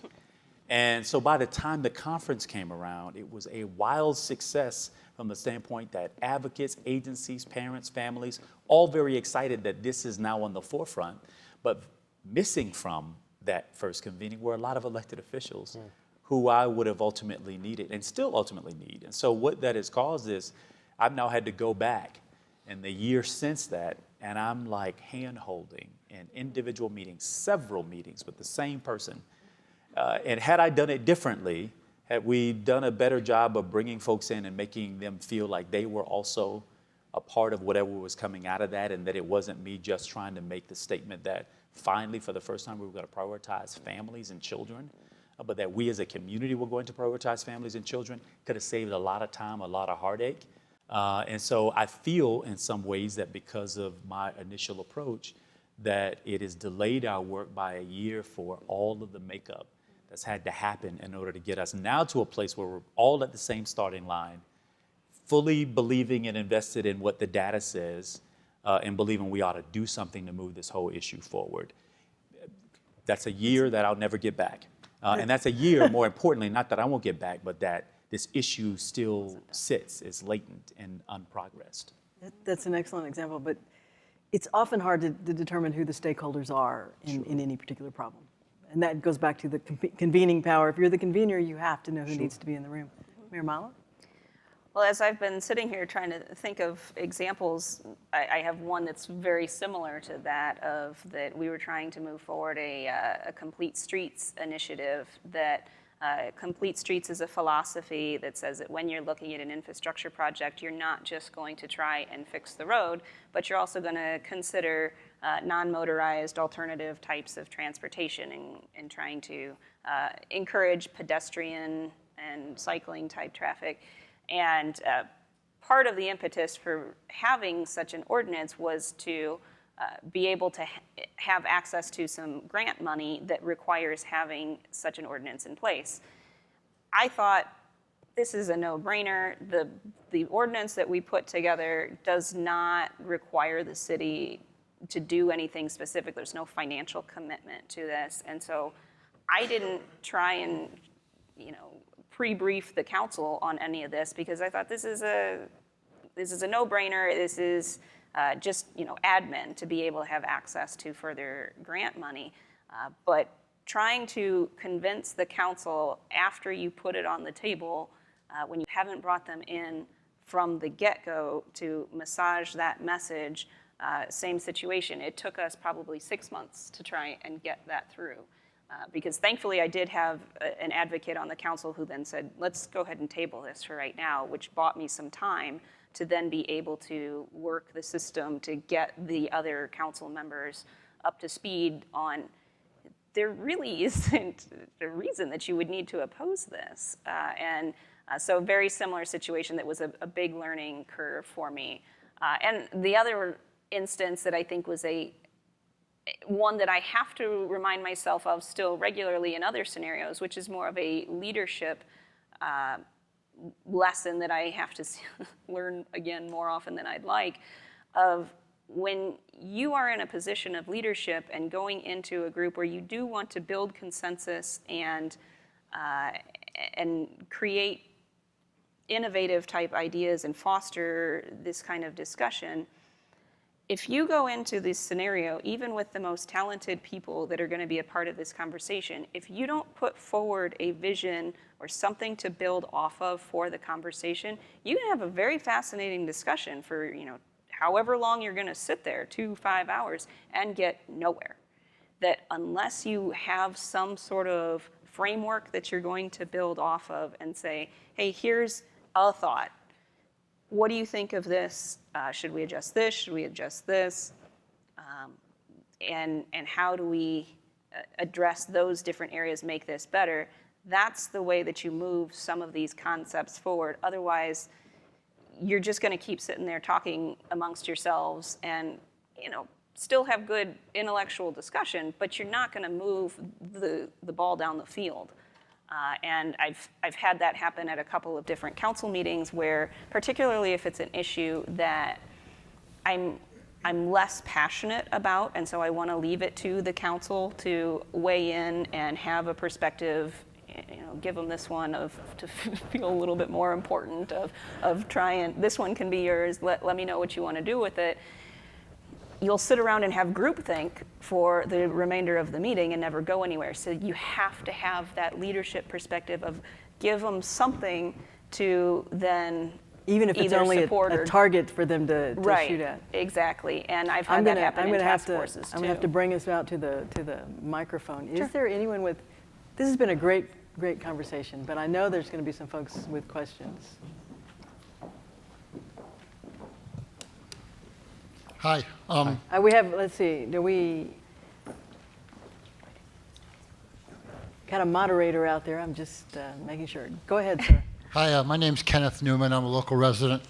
And so by the time the conference came around, it was a wild success from the standpoint that advocates, agencies, parents, families, all very excited that this is now on the forefront. But missing from that first convening were a lot of elected officials who I would have ultimately needed and still ultimately need. And so what that has caused is I've now had to go back in the year since that, and I'm like hand-holding in individual meetings, several meetings with the same person. And had I done it differently, had we done a better job of bringing folks in and making them feel like they were also a part of whatever was coming out of that, and that it wasn't me just trying to make the statement that finally, for the first time, we were going to prioritize families and children, but that we as a community were going to prioritize families and children, could have saved a lot of time, a lot of heartache. And so I feel in some ways that because of my initial approach, that it has delayed our work by a year for all of the makeup that's had to happen in order to get us now to a place where we're all at the same starting line, fully believing and invested in what the data says, and believing we ought to do something to move this whole issue forward. That's a year that I'll never get back. And that's a year, more importantly, not that I won't get back, but that this issue still sits, is latent and unprogressed. That's an excellent example, but it's often hard to determine who the stakeholders are in any particular problem. And that goes back to the convening power. If you're the convener, you have to know who needs to be in the room. Mayor Milo? Well, as I've been sitting here trying to think of examples, I have one that's very similar to that, of that we were trying to move forward a Complete Streets initiative. That Complete Streets is a philosophy that says that when you're looking at an infrastructure project, you're not just going to try and fix the road, but you're also going to consider non-motorized alternative types of transportation and trying to encourage pedestrian and cycling type traffic. And part of the impetus for having such an ordinance was to be able to have access to some grant money that requires having such an ordinance in place. I thought, this is a no-brainer. The ordinance that we put together does not require the city to do anything specific. There's no financial commitment to this. And so I didn't try and, pre-brief the council on any of this, because I thought this is a no-brainer. This is just admin to be able to have access to further grant money. But trying to convince the council after you put it on the table, when you haven't brought them in from the get-go to massage that message, same situation. It took us probably 6 months to try and get that through. Because thankfully I did have an advocate on the council who then said, let's go ahead and table this for right now, which bought me some time to then be able to work the system to get the other council members up to speed on, there really isn't a reason that you would need to oppose this. So very similar situation that was a big learning curve for me. And the other instance that I think was one that I have to remind myself of still regularly in other scenarios, which is more of a leadership lesson that I have to learn again more often than I'd like, of when you are in a position of leadership and going into a group where you do want to build consensus and create innovative type ideas and foster this kind of discussion. If you go into this scenario, even with the most talented people that are going to be a part of this conversation, if you don't put forward a vision or something to build off of for the conversation, you can have a very fascinating discussion for however long you're going to sit there, 2-5 hours, and get nowhere. That unless you have some sort of framework that you're going to build off of and say, hey, here's a thought. What do you think of this? Should we adjust this? Should we adjust this? And how do we address those different areas, make this better? That's the way that you move some of these concepts forward. Otherwise, you're just going to keep sitting there talking amongst yourselves and, still have good intellectual discussion, but you're not going to move the ball down the field. And I've had that happen at a couple of different council meetings where, particularly if it's an issue that I'm less passionate about, and so I want to leave it to the council to weigh in and have a perspective, give them this one to feel a little bit more important of trying, this one can be yours, let me know what you want to do with it. You'll sit around and have groupthink for the remainder of the meeting and never go anywhere. So you have to have that leadership perspective of give them something to then Even if it's either only support a or target for them to right, shoot at. exactly. And I've had that happen in task forces too. I'm gonna have to bring us out to the microphone. Is there anyone with? This has been a great conversation, but I know there's going to be some folks with questions. Hi. We have. Let's see. Do we got a moderator out there? I'm just making sure. Go ahead, sir. Hi, my name's Kenneth Newman. I'm a local resident.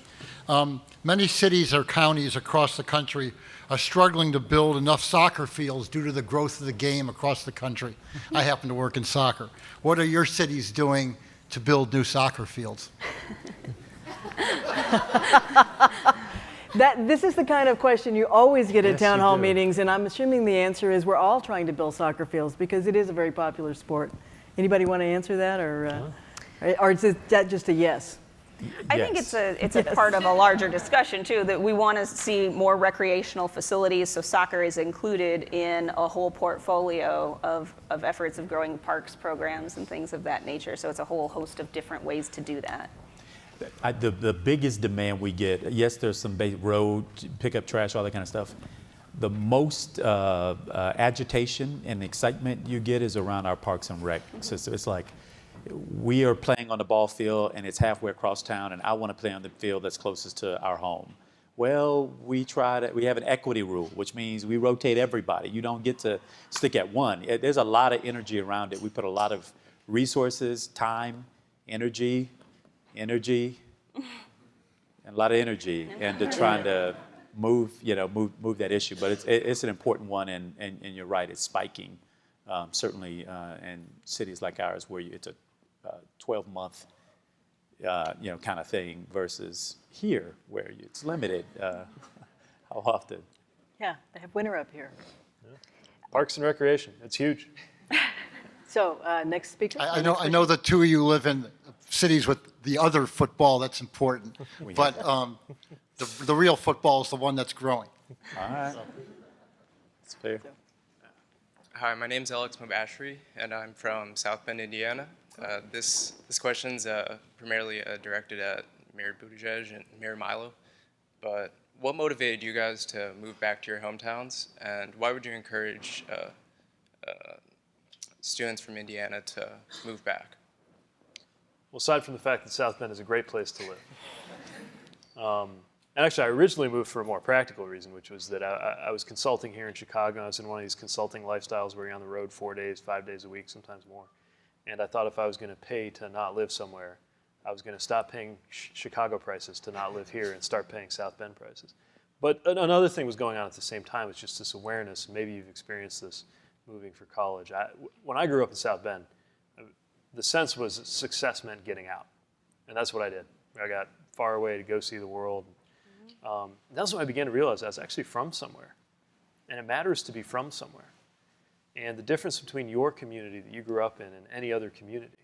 Many cities or counties across the country are struggling to build enough soccer fields due to the growth of the game across the country. I happen to work in soccer. What are your cities doing to build new soccer fields? This is the kind of question you always get at Yes, town you hall do. meetings, and I'm assuming the answer is we're all trying to build soccer fields because it is a very popular sport. Anybody want to answer that, or is that just a yes? I think it's a part of a larger discussion too, that we want to see more recreational facilities, so soccer is included in a whole portfolio of efforts of growing parks programs and things of that nature. So it's a whole host of different ways to do that. The biggest demand we get, yes, there's some road, pick up trash, all that kind of stuff. The most agitation and excitement you get is around our parks and rec. So it's like, we are playing on the ball field and it's halfway across town and I want to play on the field that's closest to our home. Well, we have an equity rule, which means we rotate everybody. You don't get to stick at one. There's a lot of energy around it. We put a lot of resources, time, energy, and a lot of energy into trying to move that issue. But it's an important one, and you're right, it's spiking. Certainly in cities like ours where it's a 12-month kind of thing versus here where it's limited. How often? Yeah, they have winter up here. Parks and Recreation, it's huge. So next speaker. I know the two of you live in cities with the other football that's important, but the real football is the one that's growing. All right. That's fair. Hi, my name's Alex Mubashri, and I'm from South Bend, Indiana. This question's primarily directed at Mayor Buttigieg and Mayor Milo, but what motivated you guys to move back to your hometowns, and why would you encourage students from Indiana to move back? Well, aside from the fact that South Bend is a great place to live. And actually, I originally moved for a more practical reason, which was that I was consulting here in Chicago. I was in one of these consulting lifestyles where you're on the road 4 days, 5 days a week, sometimes more. And I thought if I was going to pay to not live somewhere, I was going to stop paying Chicago prices to not live here and start paying South Bend prices. But another thing was going on at the same time. It's just this awareness. Maybe you've experienced this moving for college. When I grew up in South Bend, the sense was that success meant getting out. And that's what I did. I got far away to go see the world. That's when I began to realize I was actually from somewhere. And it matters to be from somewhere. And the difference between your community that you grew up in and any other community,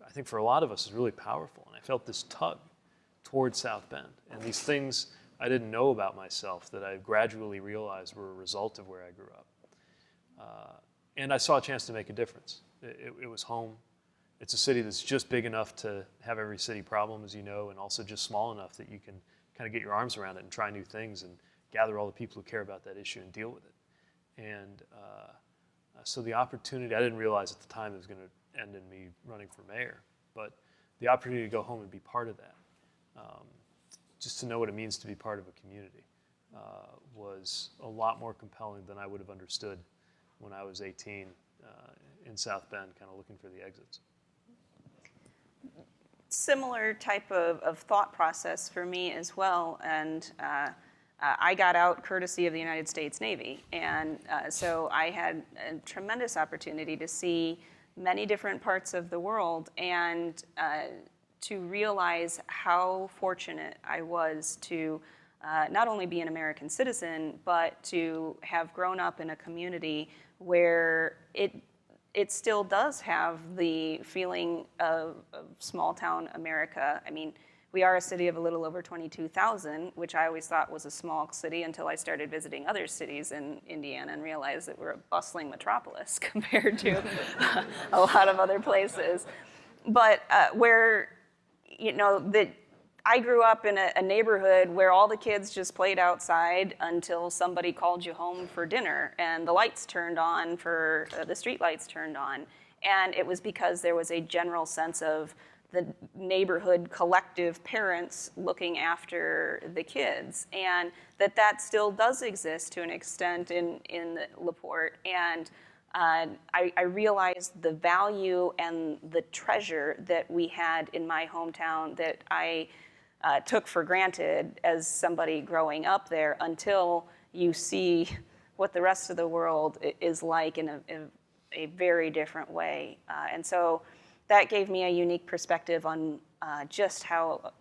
I think for a lot of us is really powerful. And I felt this tug towards South Bend. And these things I didn't know about myself that I gradually realized were a result of where I grew up. And I saw a chance to make a difference. It was home. It's a city that's just big enough to have every city problem, as you know, and also just small enough that you can kind of get your arms around it and try new things and gather all the people who care about that issue and deal with it. And so the opportunity, I didn't realize at the time it was going to end in me running for mayor, but the opportunity to go home and be part of that, just to know what it means to be part of a community, was a lot more compelling than I would have understood when I was 18 in South Bend, kind of looking for the exits. similar type of thought process for me as well, and I got out courtesy of the United States Navy, and so I had a tremendous opportunity to see many different parts of the world, and to realize how fortunate I was to not only be an American citizen, but to have grown up in a community where it still does have the feeling of small town America. I mean, we are a city of a little over 22,000, which I always thought was a small city until I started visiting other cities in Indiana and realized that we're a bustling metropolis compared to a lot of other places. But where, that I grew up in a neighborhood where all the kids just played outside until somebody called you home for dinner and the lights turned on the street lights turned on. And it was because there was a general sense of the neighborhood collective parents looking after the kids, and that still does exist to an extent in LaPorte. And I realized the value and the treasure that we had in my hometown that I took for granted as somebody growing up there, until you see what the rest of the world is like in a very different way. And so that gave me a unique perspective on just how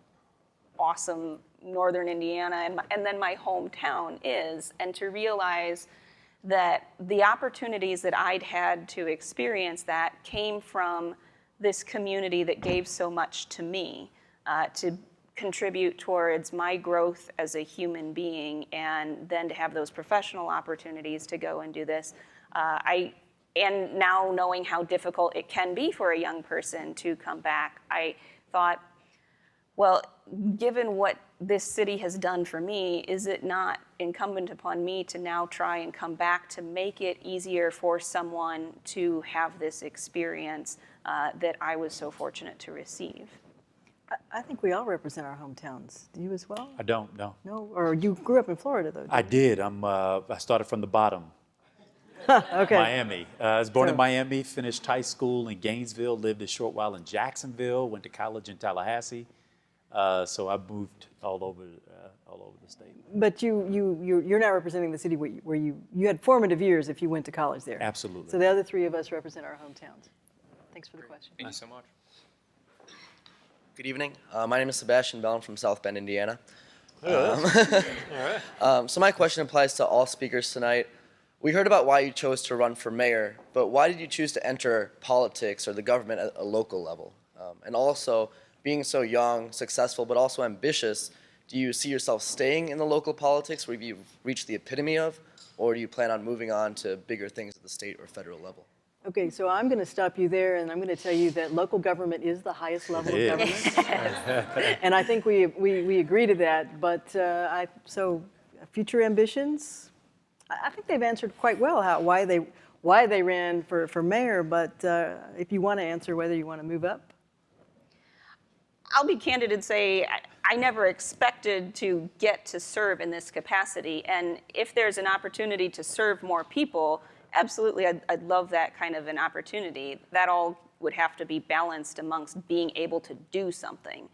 awesome northern Indiana and then my hometown is, and to realize that the opportunities that I'd had to experience that came from this community that gave so much to me, to contribute towards my growth as a human being, and then to have those professional opportunities to go and do this. And now knowing how difficult it can be for a young person to come back, I thought, well, given what this city has done for me, is it not incumbent upon me to now try and come back to make it easier for someone to have this experience that I was so fortunate to receive? I think we all represent our hometowns. Do you as well? I don't, no. No? Or you grew up in Florida, though, I didn't you? did. I started from the bottom. Okay. Miami. I was born in So- Miami, finished high school in Gainesville, lived a short while in Jacksonville, went to college in Tallahassee. So I moved all over the state. But you're now representing the city where you had formative years if you went to college there. Absolutely. So the other three of us represent our hometowns. Thanks for the question. Thank you so much. Good evening. My name is Sebastian Bell. I'm from South Bend, Indiana. All right. So my question applies to all speakers tonight. We heard about why you chose to run for mayor, but why did you choose to enter politics or the government at a local level? And also, being so young, successful, but also ambitious, do you see yourself staying in the local politics where you've reached the epitome of, or do you plan on moving on to bigger things at the state or federal level? Okay, so I'm going to stop you there, and I'm going to tell you that local government is the highest level of government. And I think we agree to that. But so future ambitions, I think they've answered quite well why they ran for mayor. But if you want to answer whether you want to move up. I'll be candid and say I never expected to get to serve in this capacity. And if there's an opportunity to serve more people, absolutely, I'd love that kind of an opportunity. That all would have to be balanced amongst being able to do something.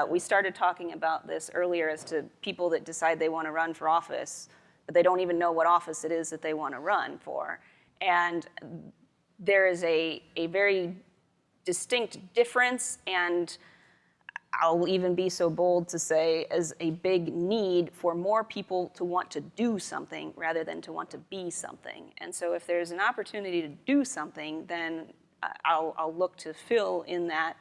We started talking about this earlier as to people that decide they want to run for office, but they don't even know what office it is that they want to run for. And there is a very distinct difference, and I'll even be so bold to say as a big need for more people to want to do something rather than to want to be something. And so if there's an opportunity to do something, then I'll look to fill in that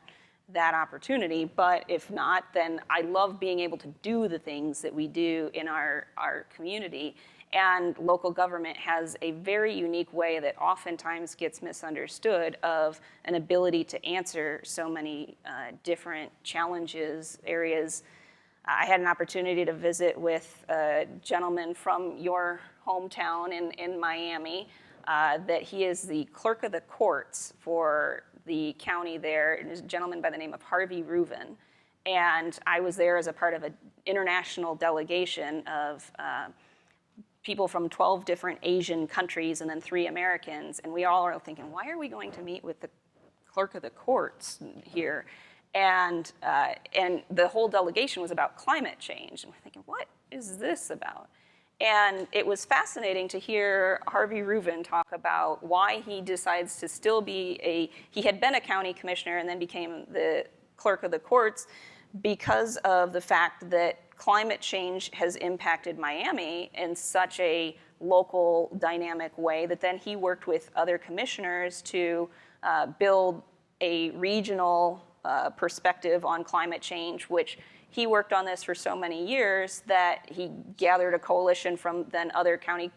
opportunity. But if not, then I love being able to do the things that we do in our community. And local government has a very unique way that oftentimes gets misunderstood of an ability to answer so many different challenges, areas. I had an opportunity to visit with a gentleman from your hometown in Miami, that he is the clerk of the courts for the county there. It is a gentleman by the name of Harvey Reuven. And I was there as a part of an international delegation of people from 12 different Asian countries and then 3 Americans. And we all are thinking, why are we going to meet with the clerk of the courts here? And the whole delegation was about climate change. And we're thinking, what is this about? And it was fascinating to hear Harvey Reuven talk about why he decides to still be he had been a county commissioner and then became the clerk of the courts because of the fact that climate change has impacted Miami in such a local dynamic way that then he worked with other commissioners to build a regional perspective on climate change, which he worked on this for so many years that he gathered a coalition from then other counties,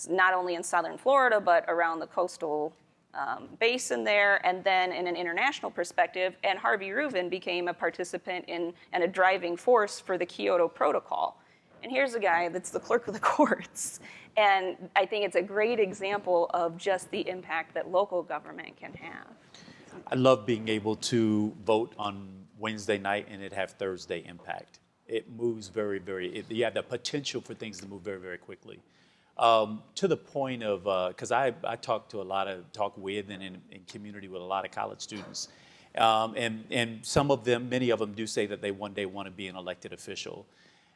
not only in southern Florida, but around the coastal basin there, and then in an international perspective. And Harvey Reuven became a participant in and a driving force for the Kyoto Protocol. And here's a guy that's the clerk of the courts. And I think it's a great example of just the impact that local government can have. I love being able to vote on Wednesday night and it have Thursday impact. It moves you have the potential for things to move very, very quickly. To the point of, because I talk with and in community with a lot of college students. And some of them, many of them do say that they one day want to be an elected official.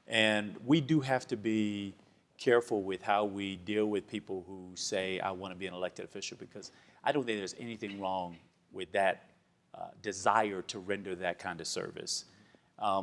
And we do have to be careful with how we deal with people who say, I want to be an elected official, because I don't think there's anything wrong with that desire to render that kind of service.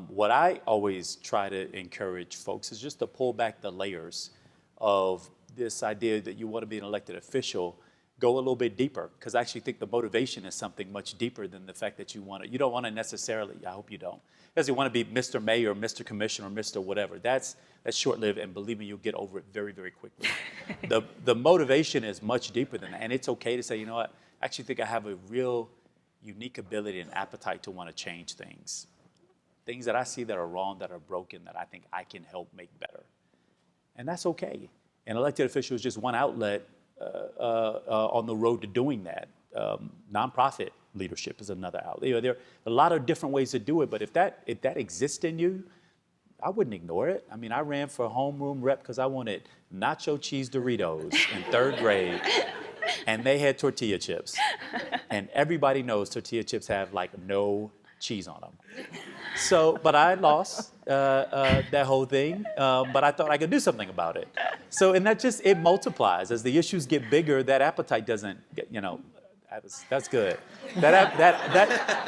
What I always try to encourage folks is just to pull back the layers of this idea that you want to be an elected official, go a little bit deeper, because I actually think the motivation is something much deeper than the fact that you don't want to necessarily, I hope you don't, because you want to be Mr. Mayor, Mr. Commissioner, Mr. whatever. That's short-lived, and believe me, you'll get over it very, very quickly. The motivation is much deeper than that, and it's okay to say, you know what, I actually think I have a real unique ability and appetite to want to change things. Things that I see that are wrong, that are broken, that I think I can help make better. And that's okay. An elected official is just one outlet on the road to doing that. Nonprofit leadership is another outlet. There are a lot of different ways to do it, but if that exists in you, I wouldn't ignore it. I mean, I ran for homeroom rep because I wanted nacho cheese Doritos in 3rd grade. And they had tortilla chips. And everybody knows tortilla chips have like no cheese on them. So, but I lost that whole thing, but I thought I could do something about it. So, and that just, it multiplies. As the issues get bigger, that appetite doesn't get, that's good. That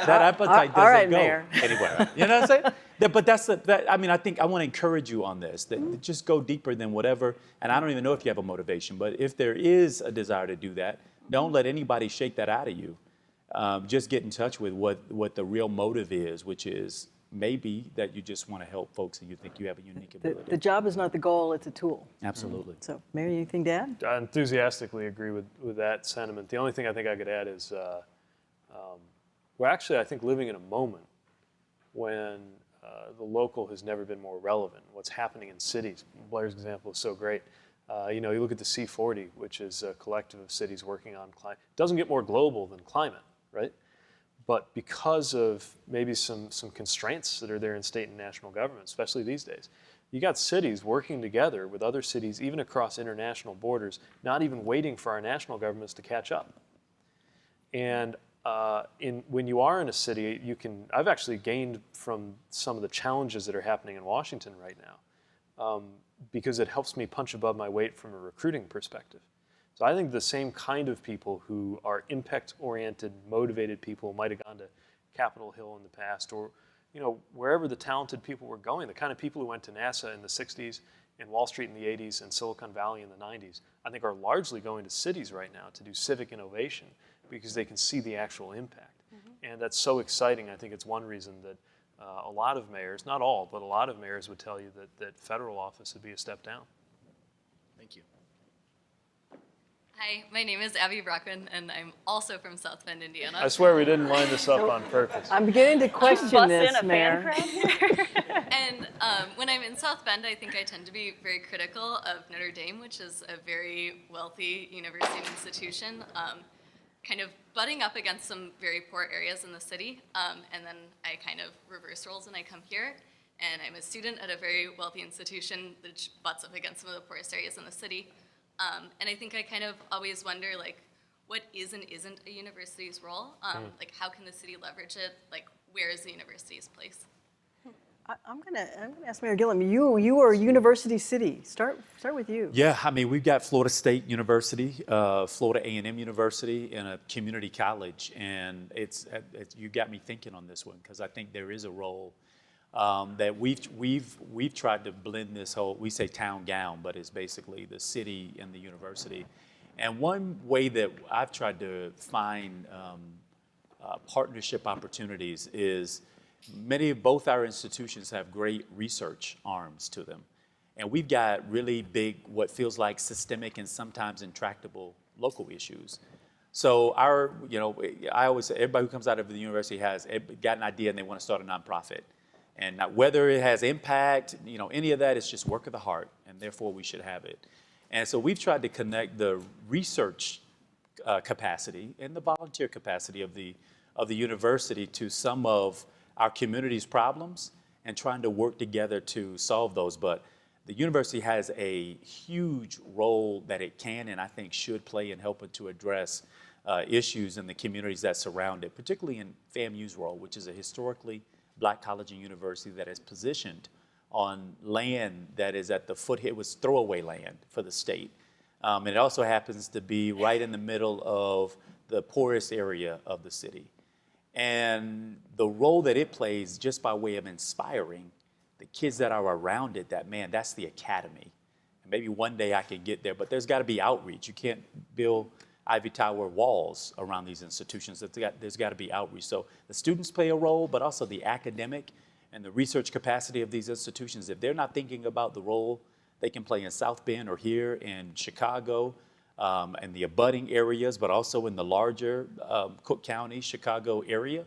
appetite doesn't go Mayor. Anywhere. You know what I'm saying? But I think I want to encourage you on this, that just go deeper than whatever, and I don't even know if you have a motivation, but if there is a desire to do that, don't let anybody shake that out of you. Just get in touch with what the real motive is, which is maybe that you just want to help folks and you think you have a unique ability. The job is not the goal, it's a tool. Absolutely. So, Mayor, anything to add? I enthusiastically agree with that sentiment. The only thing I think I could add is we're actually, I think, living in a moment when the local has never been more relevant. What's happening in cities, Blair's example is so great. You look at the C40, which is a collective of cities working on climate. It doesn't get more global than climate, right? But because of maybe some constraints that are there in state and national government, especially these days, you got cities working together with other cities, even across international borders, not even waiting for our national governments to catch up. And when you are in a city, I've actually gained from some of the challenges that are happening in Washington right now, because it helps me punch above my weight from a recruiting perspective. So I think the same kind of people who are impact-oriented, motivated people might have gone to Capitol Hill in the past, or wherever the talented people were going, the kind of people who went to NASA in the 60s, and Wall Street in the 80s, and Silicon Valley in the 90s, I think are largely going to cities right now to do civic innovation because they can see the actual impact. Mm-hmm. And that's so exciting. I think it's one reason that a lot of mayors, not all, but a lot of mayors would tell you that federal office would be a step down. Thank you. Hi, my name is Abby Brockman, and I'm also from South Bend, Indiana. I swear we didn't line this up on purpose. I'm beginning to question this, Mayor. And when I'm in South Bend, I think I tend to be very critical of Notre Dame, which is a very wealthy university and institution, kind of butting up against some very poor areas in the city. And then I kind of reverse roles and I come here, and I'm a student at a very wealthy institution that butts up against some of the poorest areas in the city. And I think I kind of always wonder, like, what is and isn't a university's role? Like, how can the city leverage it? Like, where is the university's place? I'm gonna ask Mayor Gillum. You are University City. Start with you. Yeah, I mean, we've got Florida State University, Florida A&M University, and a community college, and it's you got me thinking on this one because I think there is a role that we've tried to blend this whole, we say town gown, but it's basically the city and the university. And one way that I've tried to find partnership opportunities is both our institutions have great research arms to them. And we've got really big, what feels like systemic and sometimes intractable local issues. So I always say, everybody who comes out of the university has got an idea and they want to start a nonprofit. And whether it has impact, any of that is just work of the heart, and therefore we should have it. And so we've tried to connect the research capacity and the volunteer capacity of the university to some of our community's problems and trying to work together to solve those. But the university has a huge role that it can and I think should play in helping to address issues in the communities that surround it, particularly in FAMU's role, which is a historically Black college and university that is positioned on land that is at the foot, it was throwaway land for the state. And it also happens to be right in the middle of the poorest area of the city. And the role that it plays, just by way of inspiring the kids that are around it, that's the academy. And maybe one day I can get there, but there's got to be outreach. You can't build Ivy Tower walls around these institutions. There's got to be outreach. So the students play a role, but also the academic and the research capacity of these institutions. If they're not thinking about the role they can play in South Bend or here in Chicago, and the abutting areas, but also in the larger Cook County, Chicago area,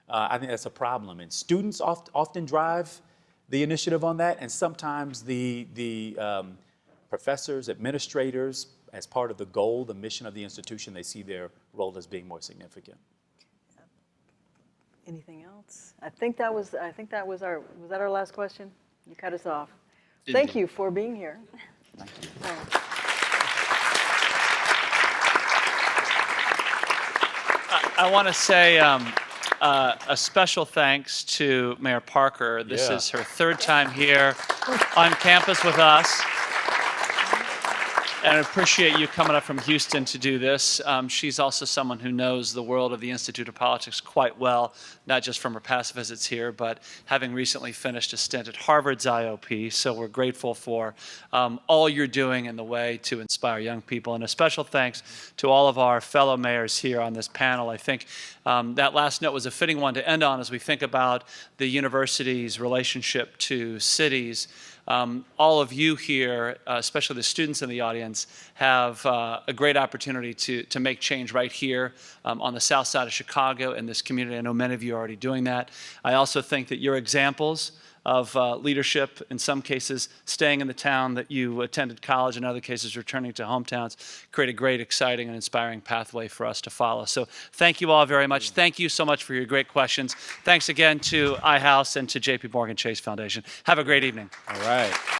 I think that's a problem. And students often drive the initiative on that, and sometimes the professors, administrators, as part of the goal, the mission of the institution, they see their role as being more significant. Anything else? I think that was our last question? You cut us off. Thank you for being here. Thank you. I want to say a special thanks to Mayor Parker. This is her third time here on campus with us. And I appreciate you coming up from Houston to do this. She's also someone who knows the world of the Institute of Politics quite well, not just from her past visits here, but having recently finished a stint at Harvard's IOP. So we're grateful for all you're doing in the way to inspire young people. And a special thanks to all of our fellow mayors here on this panel. I think that last note was a fitting one to end on as we think about the university's relationship to cities. All of you here, especially the students in the audience, have a great opportunity to make change right here on the south side of Chicago in this community. I know many of you are already doing that. I also think that your examples of leadership, in some cases staying in the town that you attended college, in other cases returning to hometowns, create a great, exciting, and inspiring pathway for us to follow. So thank you all very much. Thank you so much for your great questions. Thanks again to iHouse and to JP Morgan Chase Foundation. Have a great evening. All right.